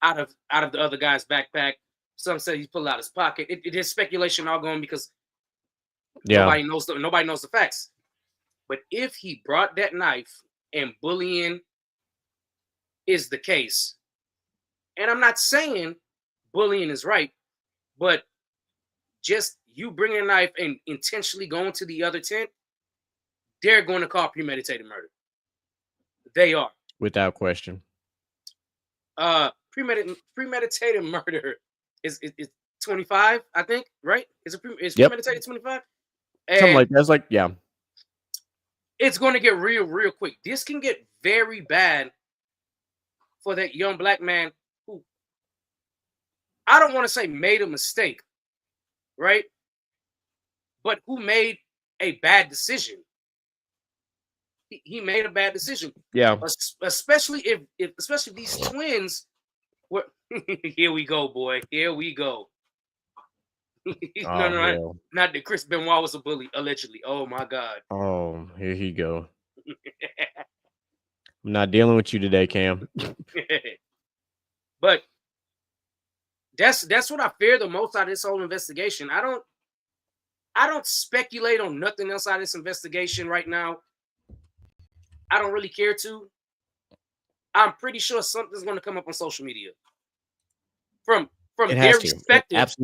out of the other guy's backpack. Some say he pulled out his pocket. It is speculation all going because nobody knows the facts. But if he brought that knife and bullying is the case, and I'm not saying bullying is right, but just you bringing a knife and intentionally going to the other tent, they're going to call premeditated murder. They are.
Without question.
Premeditated murder is 25, I think, right? Is premeditated 25?
Something like that's like, yeah.
It's going to get real quick. This can get very bad for that young black man who, I don't want to say made a mistake, right? But who made a bad decision. He made a bad decision.
Yeah.
Especially if these twins were. Here we go, boy. Here we go. No, not that Chris Benoit was a bully, allegedly. Oh my God.
Oh, here he go. I'm not dealing with you today, Cam.
But that's what I fear the most out of this whole investigation. I don't speculate on nothing else out of this investigation right now. I don't really care to. I'm pretty sure something's going to come up on social media from their respective,
it has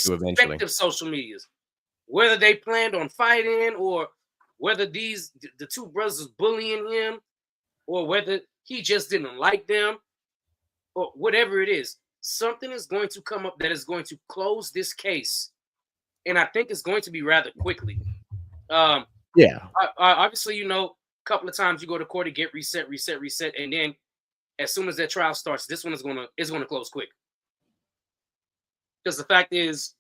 to eventually.
Social medias, whether they planned on fighting or whether the 2 brothers was bullying him or whether he just didn't like them or whatever it is. Something is going to come up that is going to close this case, and I think it's going to be rather quickly. Obviously, a couple of times you go to court to get reset, and then as soon as that trial starts, this one is going to close quick. Because the fact is,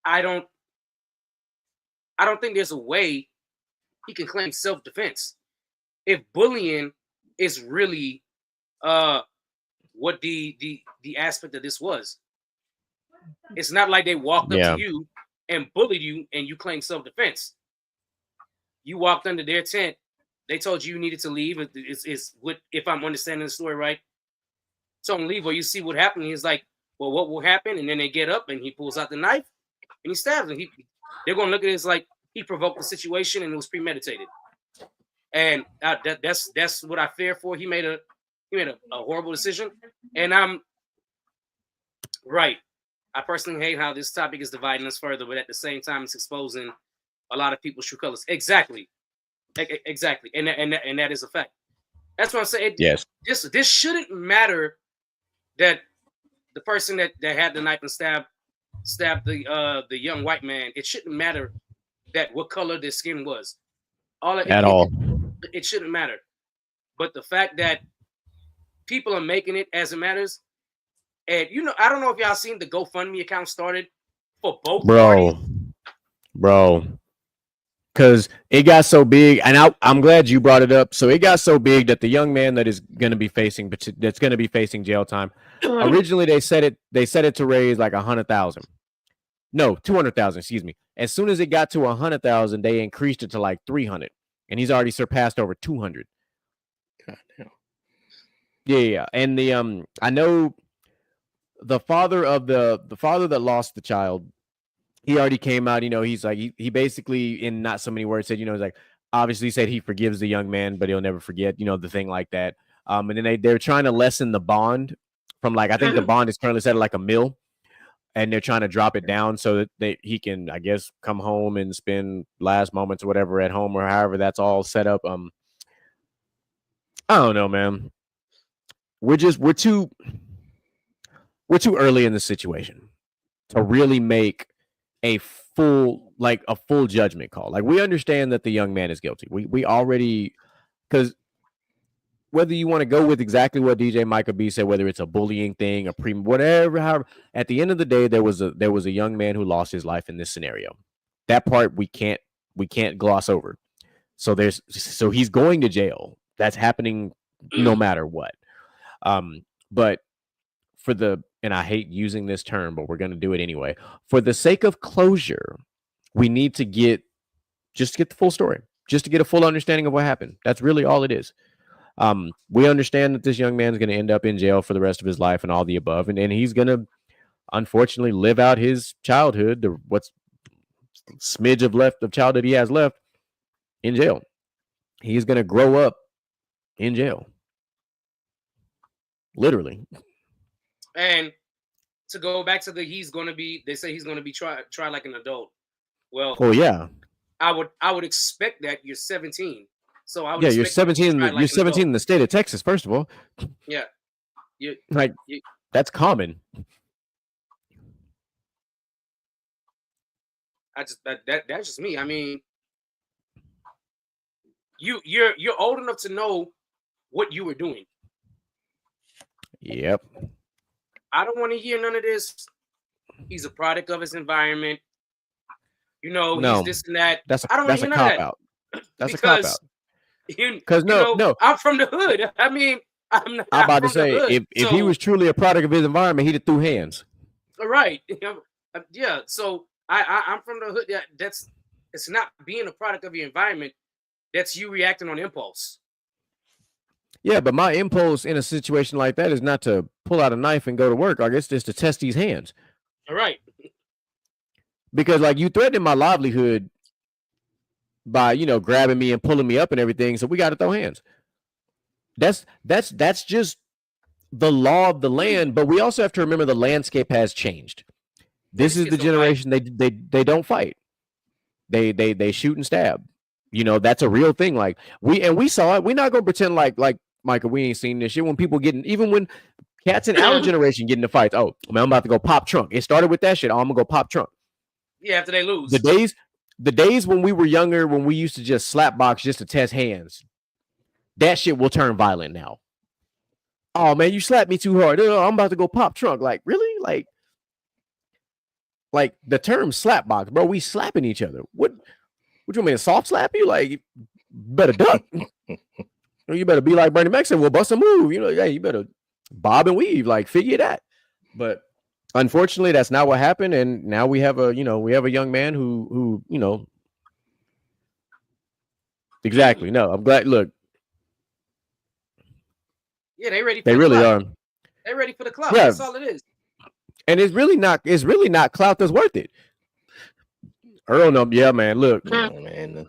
I don't think there's a way he can claim self-defense if bullying is really what the aspect of this was. It's not like they walked up to you and bullied you and you claim self-defense. You walked under their tent. They told you needed to leave. Is what, if I'm understanding the story right, told him leave, or you see what happened. He's like, well, what will happen? And then they get up and he pulls out the knife and he stabs them. They're going to look at it as like he provoked the situation and it was premeditated. And that's what I fear for. He made a horrible decision. And I'm right. I personally hate how this topic is dividing us further, but at the same time, it's exposing a lot of people's true colors. Exactly. And that is a fact. That's what I'm saying.
Yes.
This shouldn't matter that the person that had the knife and stabbed the young white man. It shouldn't matter that what color their skin was. It shouldn't matter. But the fact that people are making it as it matters. And I don't know if y'all seen the GoFundMe account started for both parties.
Bro. Because it got so big, and I'm glad you brought it up. So it got so big that the young man that's going to be facing jail time. Originally, they set it to raise like 100,000. No, 200,000. Excuse me. As soon as it got to 100,000, they increased it to like 300, and he's already surpassed over 200.
God damn.
Yeah. And the I know the father that lost the child. He already came out, he's like, he basically, in not so many words, said, he's like, obviously said he forgives the young man, but he'll never forget, the thing like that. And then they're trying to lessen the bond from I think the bond is currently set at like $1 million, and they're trying to drop it down so that he can, I guess, come home and spend last moments or whatever at home or however that's all set up. I don't know, man. We're too early in the situation to really make a full judgment call. Like, we understand that the young man is guilty. We already, because whether you want to go with exactly what DJ Micah B said, whether it's a bullying thing, whatever, however, at the end of the day, there was a young man who lost his life in this scenario. That part we can't gloss over. So he's going to jail. That's happening no matter what. But and I hate using this term, but we're going to do it anyway. For the sake of closure, we need to get the full story, just to get a full understanding of what happened. That's really all it is. We understand that this young man is going to end up in jail for the rest of his life and all the above, and he's going to unfortunately live out his childhood, what's smidge of childhood he has left, in jail. He's going to grow up in jail, literally.
And to go back to they say he's going to be tried like an adult. Well,
yeah.
I would expect that you're 17. So I would
you're 17. You're 17 in the state of Texas, first of all.
Yeah.
That's common.
That's just me. I mean, you're old enough to know what you were doing.
Yep.
I don't want to hear none of this. He's a product of his environment.
No,
he's this and that.
I don't want to hear none of that. That's a cop out. Because no,
I'm from the hood. I mean, I'm
about to say, if he was truly a product of his environment, he'd have threw hands.
Right. Yeah. So I'm from the hood. Yeah, it's not being a product of your environment. That's you reacting on impulse.
Yeah, but my impulse in a situation like that is not to pull out a knife and go to work. I guess just to test these hands.
All right.
Because you threatened my livelihood by grabbing me and pulling me up and everything, so we got to throw hands. That's just the law of the land. But we also have to remember the landscape has changed. This is the generation they don't fight. They shoot and stab. That's a real thing. Like we saw it. We're not gonna pretend like Micah, we ain't seen this shit. When people even when cats in our generation get into fights, oh man, I'm about to go pop trunk. It started with that shit. Oh, I'm gonna go pop trunk.
Yeah, after they lose.
The days when we were younger, when we used to just slap box just to test hands, that shit will turn violent now. Oh man, you slapped me too hard. I'm about to go pop trunk. Like, really? Like the term slap box, bro. We slapping each other. What you want me to soft slap you? Like, better duck. You better be like Bernie Mac said, we'll bust a move. Hey, you better bob and weave. Like, figure that. But unfortunately, that's not what happened. And now we have a young man who exactly. No, I'm glad. Look.
Yeah, they ready.
They really are.
They're ready for the clout.
Yeah.
That's all it is.
And it's really not clout that's worth it. Earl, no, yeah, man. Look,
man,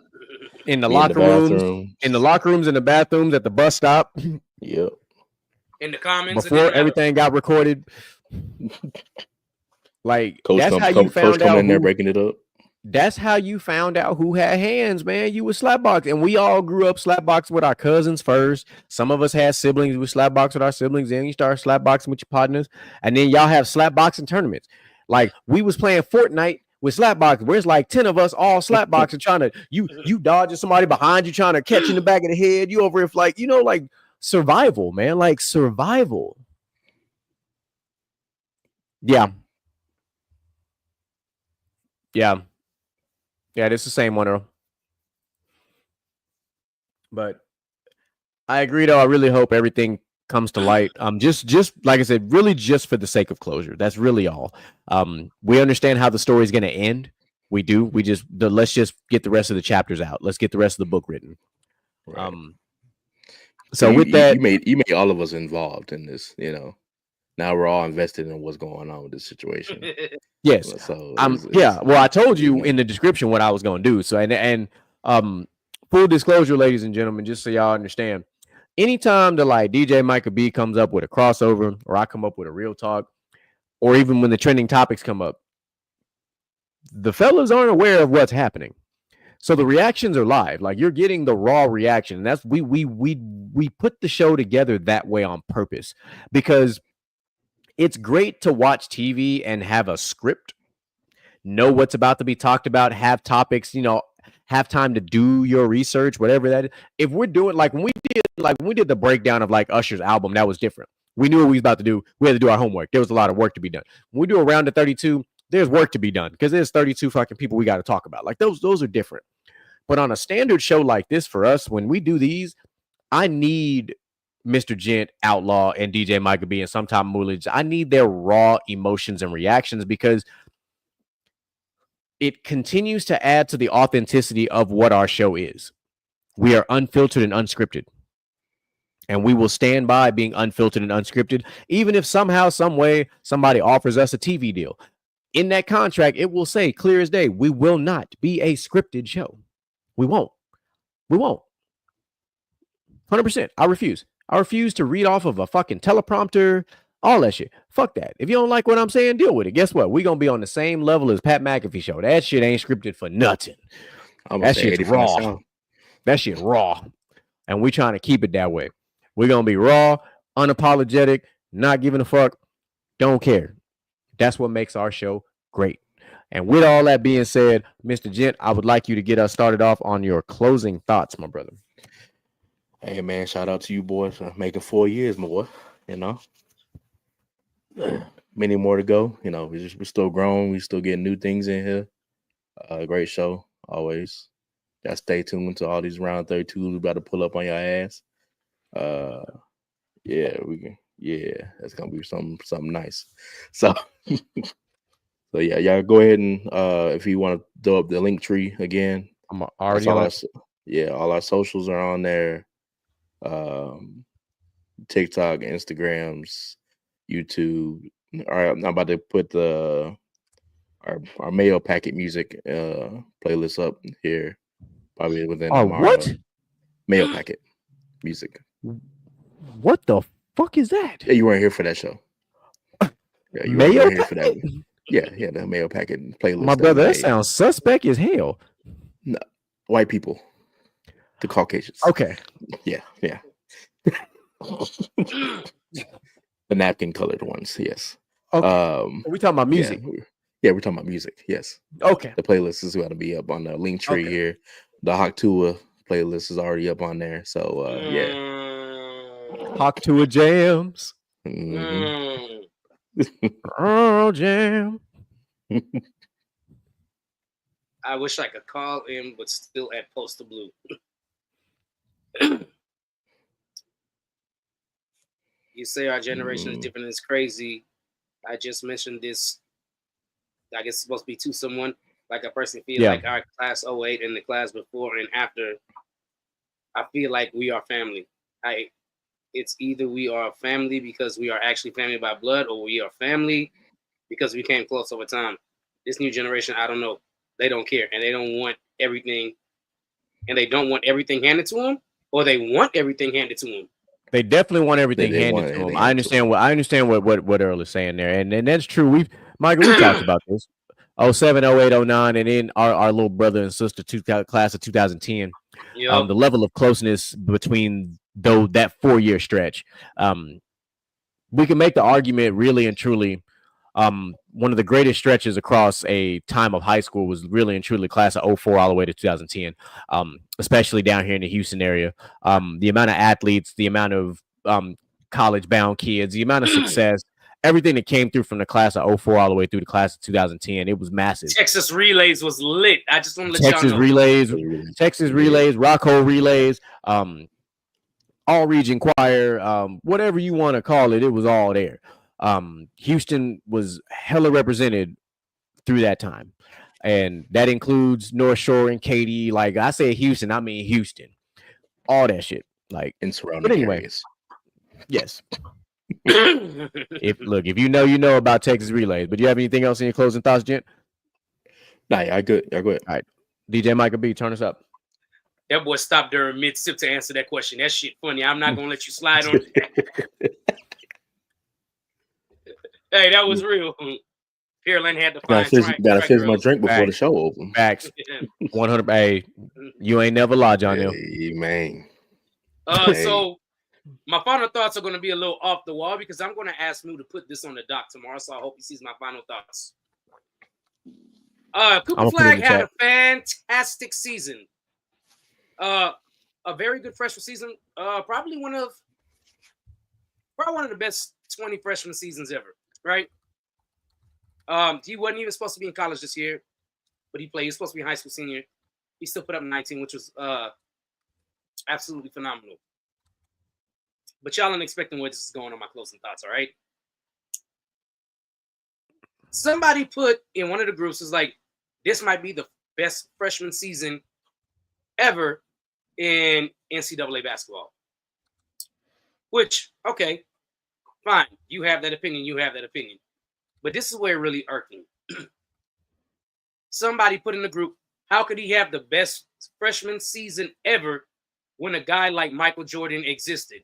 in the locker rooms, in the bathrooms, at the bus stop.
Yep.
In the comments
before everything got recorded. Like,
Coach
that's how you found out
in there breaking it up.
That's how you found out who had hands, man. You were slapbox, and we all grew up slapbox with our cousins first. Some of us had siblings. We slapbox with our siblings. Then you start slapboxing with your partners, and then y'all have slapboxing tournaments. Like, we was playing Fortnite with slapbox, where it's like 10 of us all slapboxing, trying to you dodging somebody behind you, trying to catch in the back of the head. You over if like survival, man. Like survival. Yeah. Yeah. Yeah, it's the same one, Earl. But I agree, though. I really hope everything comes to light. Just like I said, really just for the sake of closure. That's really all. We understand how the story is going to end. We do. Let's just get the rest of the chapters out. Let's get the rest of the book written.
Right.
So
you,
with
you,
that,
you made all of us involved in this. Now we're all invested in what's going on with this situation.
yes.
So
yeah. Well, I told you
know.
in the description what I was going to do. So and full disclosure, ladies and gentlemen, just so y'all understand, anytime the like DJ Micah B comes up with a crossover, or I come up with a real talk, or even when the trending topics come up, the fellas aren't aware of what's happening. So the reactions are live. Like you're getting the raw reaction. And that's we put the show together that way on purpose, because it's great to watch TV and have a script, know what's about to be talked about, have topics, have time to do your research, whatever that is. If we're doing like when we did the breakdown of like Usher's album, that was different. We knew what we was about to do. We had to do our homework. There was a lot of work to be done. When we do a round of 32, there's work to be done because there's 32 fucking people we got to talk about. Like those are different. But on a standard show like this for us, when we do these, I need Mr. Gent, Outlaw, and DJ Micah B and sometime Moolage. I need their raw emotions and reactions because it continues to add to the authenticity of what our show is. We are unfiltered and unscripted. And we will stand by being unfiltered and unscripted, even if somehow, some way, somebody offers us a TV deal. In that contract, it will say clear as day, we will not be a scripted show. We won't. 100%. I refuse. I refuse to read off of a fucking teleprompter, all that shit. Fuck that. If you don't like what I'm saying, deal with it. Guess what? We're going to be on the same level as Pat McAfee show. That shit ain't scripted for nothing. That shit's raw. That shit raw. And we trying to keep it that way. We're going to be raw, unapologetic, not giving a fuck, don't care. That's what makes our show great. And with all that being said, Mr. Gent, I would like you to get us started off on your closing thoughts, my brother.
Hey, man, shout out to you boys for making 4 years, my boy. Many more to go. We're still growing. We're still getting new things in here. Great show, always. Gotta stay tuned to all these round 32s we about to pull up on your ass. Yeah, that's gonna be something nice. So yeah, y'all go ahead and if you want to throw up the link tree again,
I'm already
on. All our socials are on there. TikTok, Instagrams, YouTube. All right, I'm about to put our mail packet music playlist up here. Probably within tomorrow.
What?
Mail packet music.
What the fuck is that?
Yeah, you weren't here for that show. Yeah, you
mail
weren't here for that. Yeah, the mail packet playlist.
My brother, that sounds suspect as hell.
No, white people, the Caucasians.
Okay.
Yeah. The napkin colored ones. Yes.
Okay. Are we talking about music?
Yeah, we're talking about music. Yes.
Okay.
The playlist is going to be up on the link tree here. The Hawktua playlist is already up on there. So yeah.
Hawktua jams. Oh, jam.
I wish I could call him, but still at Poster Blue. You say our generation is different. It's crazy. I just mentioned this. I guess it's supposed to be to someone. Like I personally feel like our class 08 and the class before and after, I feel like we are family. It's either we are family because we are actually family by blood, or we are family because we came close over time. This new generation, I don't know. They don't care, and they don't want everything, and they don't want everything handed to them, or they want everything handed to them.
They definitely want everything handed to them. I understand what Earl is saying there, and that's true. Michael, we talked about this. 07, 08, 09, and then our little brother and sister class of 2010. Yep. The level of closeness between that 4 year stretch. We can make the argument really and truly One of the greatest stretches across a time of high school was really and truly class of 04 all the way to 2010, especially down here in the Houston area. The amount of athletes, the amount of college-bound kids, the amount of success, everything that came through from the class of 04 all the way through the class of 2010, it was massive.
Texas Relays was lit. I just want to let
Texas
y'all know.
Relays, Rockhold Relays, all region choir, whatever you want to call it, it was all there. Houston was hella represented through that time, and that includes North Shore and Katy. Like I say Houston, I mean Houston, all that shit. Like
in surrounding areas.
Yes. If you know about Texas Relays. But do you have anything else in your closing thoughts, gent?
Nah, yeah, good. Yeah, go ahead.
All right, DJ Michael B, turn us up.
That boy stopped during mid-sip to answer that question. That shit funny. I'm not gonna let you slide on it. Hey, that was real. Pearland had to find.
Gotta finish my drink before the show over.
Facts. 100. Hey, you ain't never lied, John.
Hey, man.
So my final thoughts are going to be a little off the wall because I'm going to ask Moo to put this on the doc tomorrow. So I hope he sees my final thoughts. Cooper Flag had a fantastic season. A very good freshman season. Probably one of the best 20 freshman seasons ever. Right? He wasn't even supposed to be in college this year, but he played. He was supposed to be a high school senior. He still put up 19, which was absolutely phenomenal. But y'all aren't expecting where this is going on my closing thoughts, all right? Somebody put in one of the groups was like, this might be the best freshman season ever in NCAA basketball. Which, okay, fine. You have that opinion. But this is where it really irked me. Somebody put in the group, how could he have the best freshman season ever when a guy like Michael Jordan existed?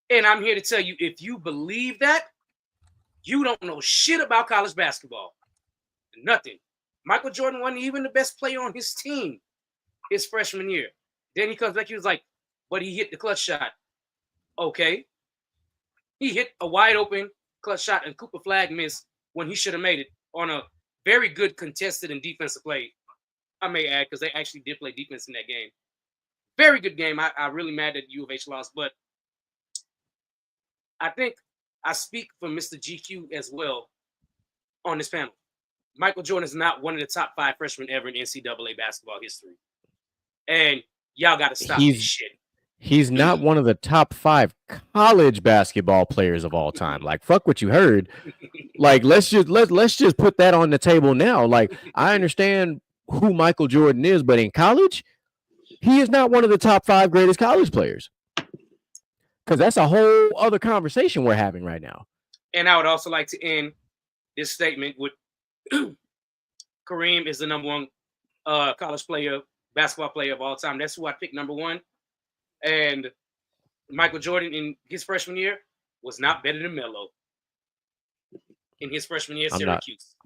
And I'm here to tell you, if you believe that, you don't know shit about college basketball. Nothing. Michael Jordan wasn't even the best player on his team his freshman year. Then he comes back, he was like, but he hit the clutch shot. Okay. He hit a wide open clutch shot and Cooper Flag missed when he should have made it on a very good contested and defensive play. I may add, because they actually did play defense in that game. Very good game. I'm really mad that U of H lost, but I think I speak for Mr. GQ as well on this panel. Michael Jordan is not one of the top 5 freshmen ever in NCAA basketball history. And y'all got to stop this shit.
He's not one of the top 5 college basketball players of all time. Like, fuck what you heard. Like, let's just put that on the table now. Like, I understand who Michael Jordan is, but in college, he is not one of the top 5 greatest college players. Because that's a whole other conversation we're having right now.
And I would also like to end this statement with Kareem is the number 1 college player, basketball player of all time. That's who I picked number 1. And Michael Jordan in his freshman year was not better than Melo in his freshman year at Syracuse.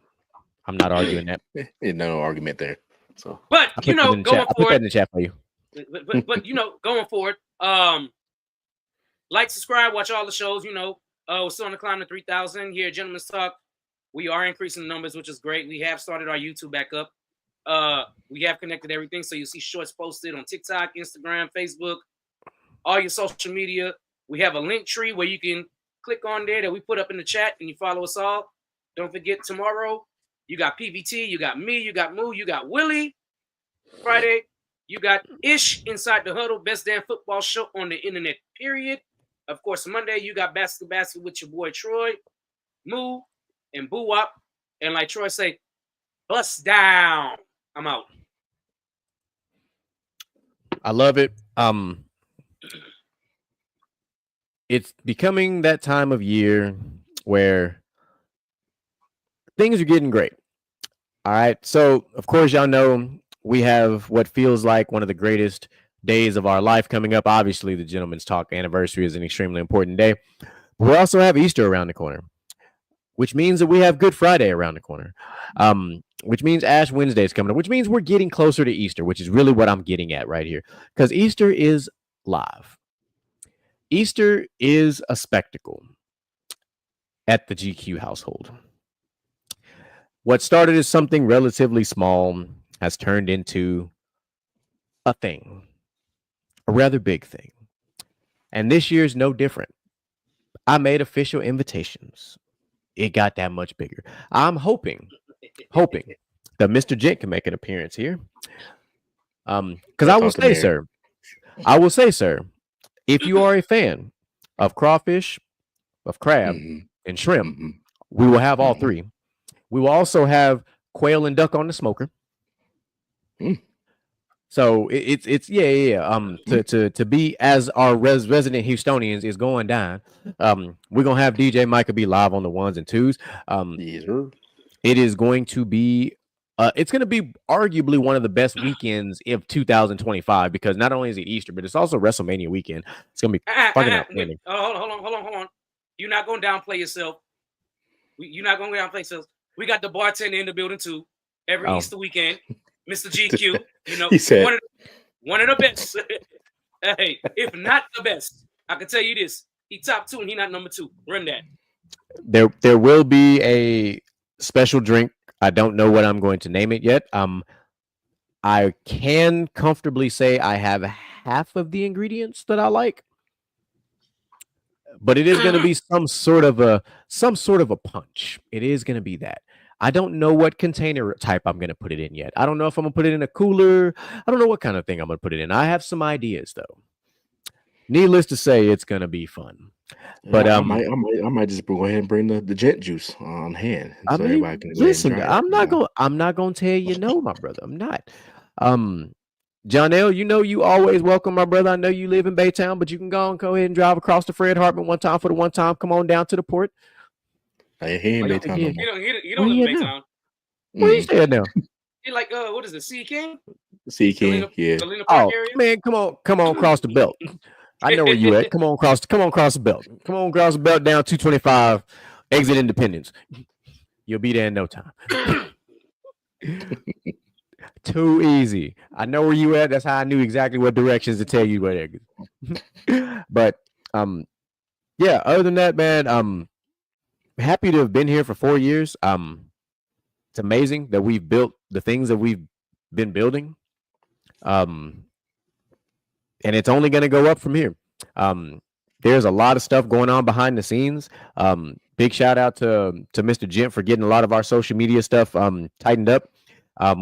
I'm not arguing that.
No argument there. So,
but going forward,
I'll put that in the chat for you.
But going forward, like, subscribe, watch all the shows. We're still on the climb to 3,000 here at Gentleman's Talk. We are increasing the numbers, which is great. We have started our YouTube back up. We have connected everything, so you'll see shorts posted on TikTok, Instagram, Facebook, all your social media. We have a link tree where you can click on there that we put up in the chat, and you follow us all. Don't forget, tomorrow, you got PVT, you got me, you got Moo, you got Willie. Friday, you got Ish Inside the Huddle, best damn football show on the internet, period. Of course, Monday, you got Basket with your boy Troy, Moo, and Boo Wop. And like Troy say, bust down. I'm out.
I love it. It's becoming that time of year where things are getting great. All right. So, of course, y'all know we have what feels like one of the greatest days of our life coming up. Obviously, the Gentleman's Talk anniversary is an extremely important day. We also have Easter around the corner, which means that we have Good Friday around the corner, which means Ash Wednesday is coming up, which means we're getting closer to Easter, which is really what I'm getting at right here, because Easter is live. Easter is a spectacle. at the GQ household. What started as something relatively small has turned into a thing, a rather big thing. And this year's no different. I made official invitations. It got that much bigger. I'm hoping that Mr. Gent can make an appearance here. Because I will say, sir, if you are a fan of crawfish, of crab, and shrimp, we will have all three. We will also have quail and duck on the smoker. So it's to be as our resident Houstonians is going down. We're gonna have DJ Micah be live on the ones and twos. It is going to be it's going to be arguably one of the best weekends of 2025 because not only is it Easter, but it's also WrestleMania weekend. It's going to be fucking outstanding.
Hold on. You're not going to downplay yourself. You're not going to downplay yourself. We got the bartender in the building too every Easter weekend, Mr. GQ. You know,
he said
one of the best. Hey, if not the best, I can tell you this: he top 2 and he not number 2. Run that.
There will be a special drink. I don't know what I'm going to name it yet. I can comfortably say I have half of the ingredients that I like, but it is going to be some sort of a punch. It is going to be that. I don't know what container type I'm going to put it in yet. I don't know if I'm going to put it in a cooler. I don't know what kind of thing I'm going to put it in. I have some ideas though. Needless to say, it's going to be fun. But
I might just go ahead and bring the gent juice on hand.
So everybody can listen. I'm not gonna tell you no, my brother. I'm not. John L., you know you always welcome, my brother. I know you live in Baytown, but you can go ahead and drive across to Fred Hartman one time for the one time. Come on down to the port.
He in Baytown.
You don't live in Baytown.
Where you staying now?
You like what is it? Sea King?
Sea King, yeah.
Oh man, come on, cross the belt. I know where you at. Come on, cross the belt. Come on, cross the belt down 225, exit Independence. You'll be there in no time. Too easy. I know where you at. That's how I knew exactly what directions to tell you where there. But yeah, other than that, man, I'm happy to have been here for 4 years. It's amazing that we've built the things that we've been building. And it's only going to go up from here. There's a lot of stuff going on behind the scenes. Big shout out to Mr. Gent for getting a lot of our social media stuff tightened up.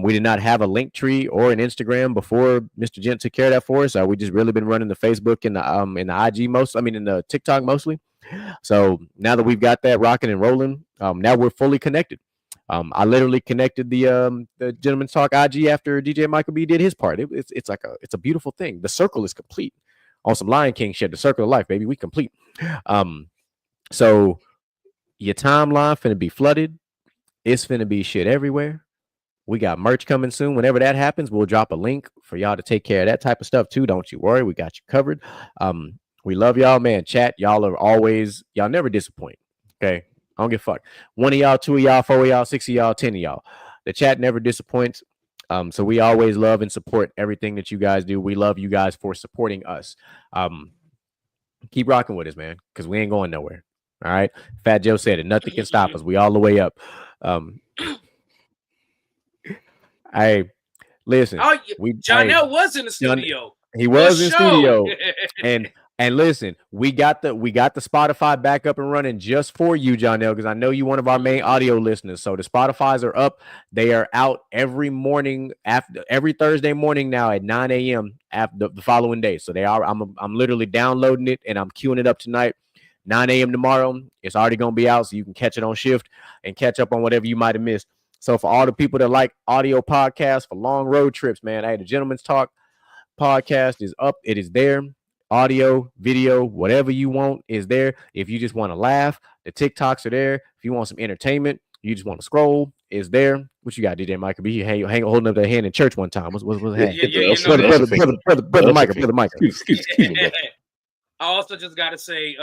We did not have a link tree or an Instagram before Mr. Gent took care of that for us. We just really been running the Facebook and the IG in the TikTok mostly. So now that we've got that rocking and rolling, now we're fully connected. I literally connected the Gentleman's Talk IG after DJ Michael B did his part. It's a beautiful thing. The circle is complete. On some Lion King shit, the circle of life, baby, we complete. So your timeline finna be flooded. It's finna be shit everywhere. We got merch coming soon. Whenever that happens, we'll drop a link for y'all to take care of that type of stuff too. Don't you worry, we got you covered. We love y'all, man. Chat, y'all never disappoint. Okay. I don't give a fuck. 1 of y'all, 2 of y'all, 4 of y'all, 6 of y'all, 10 of y'all. The chat never disappoints. So we always love and support everything that you guys do. We love you guys for supporting us. Keep rocking with us, man, because we ain't going nowhere. All right. Fat Joe said it. Nothing can stop us. We all the way up. Hey, listen.
Jonell was in the studio.
He was in studio. And listen, we got the Spotify back up and running just for you, Jonell, because I know you're one of our main audio listeners. So the Spotifys are up. They are out every morning every Thursday morning now at 9 a.m. after the following day. So they are. I'm literally downloading it and I'm queuing it up tonight. 9 a.m. tomorrow. It's already gonna be out, so you can catch it on shift and catch up on whatever you might have missed. So for all the people that like audio podcasts for long road trips, man, hey, the Gentleman's Talk podcast is up. It is there. Audio, video, whatever you want is there. If you just want to laugh, the TikToks are there. If you want some entertainment, you just want to scroll, is there. What you got, DJ Michael B? Holding up that hand in church one time. What's that? Brother Michael. Excuse me.
I also just got to say,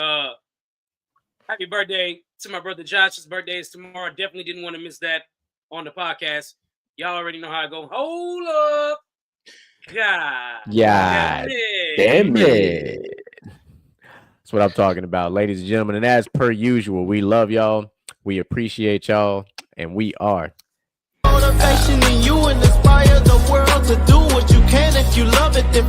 happy birthday to my brother Josh. His birthday is tomorrow. Definitely didn't want to miss that on the podcast. Y'all already know how I go. Hold up.
Yeah. Damn it. That's what I'm talking about, ladies and gentlemen. And as per usual, we love y'all. We appreciate y'all. And we are
Motivation in you and inspire the world to do what you can. If you love it, then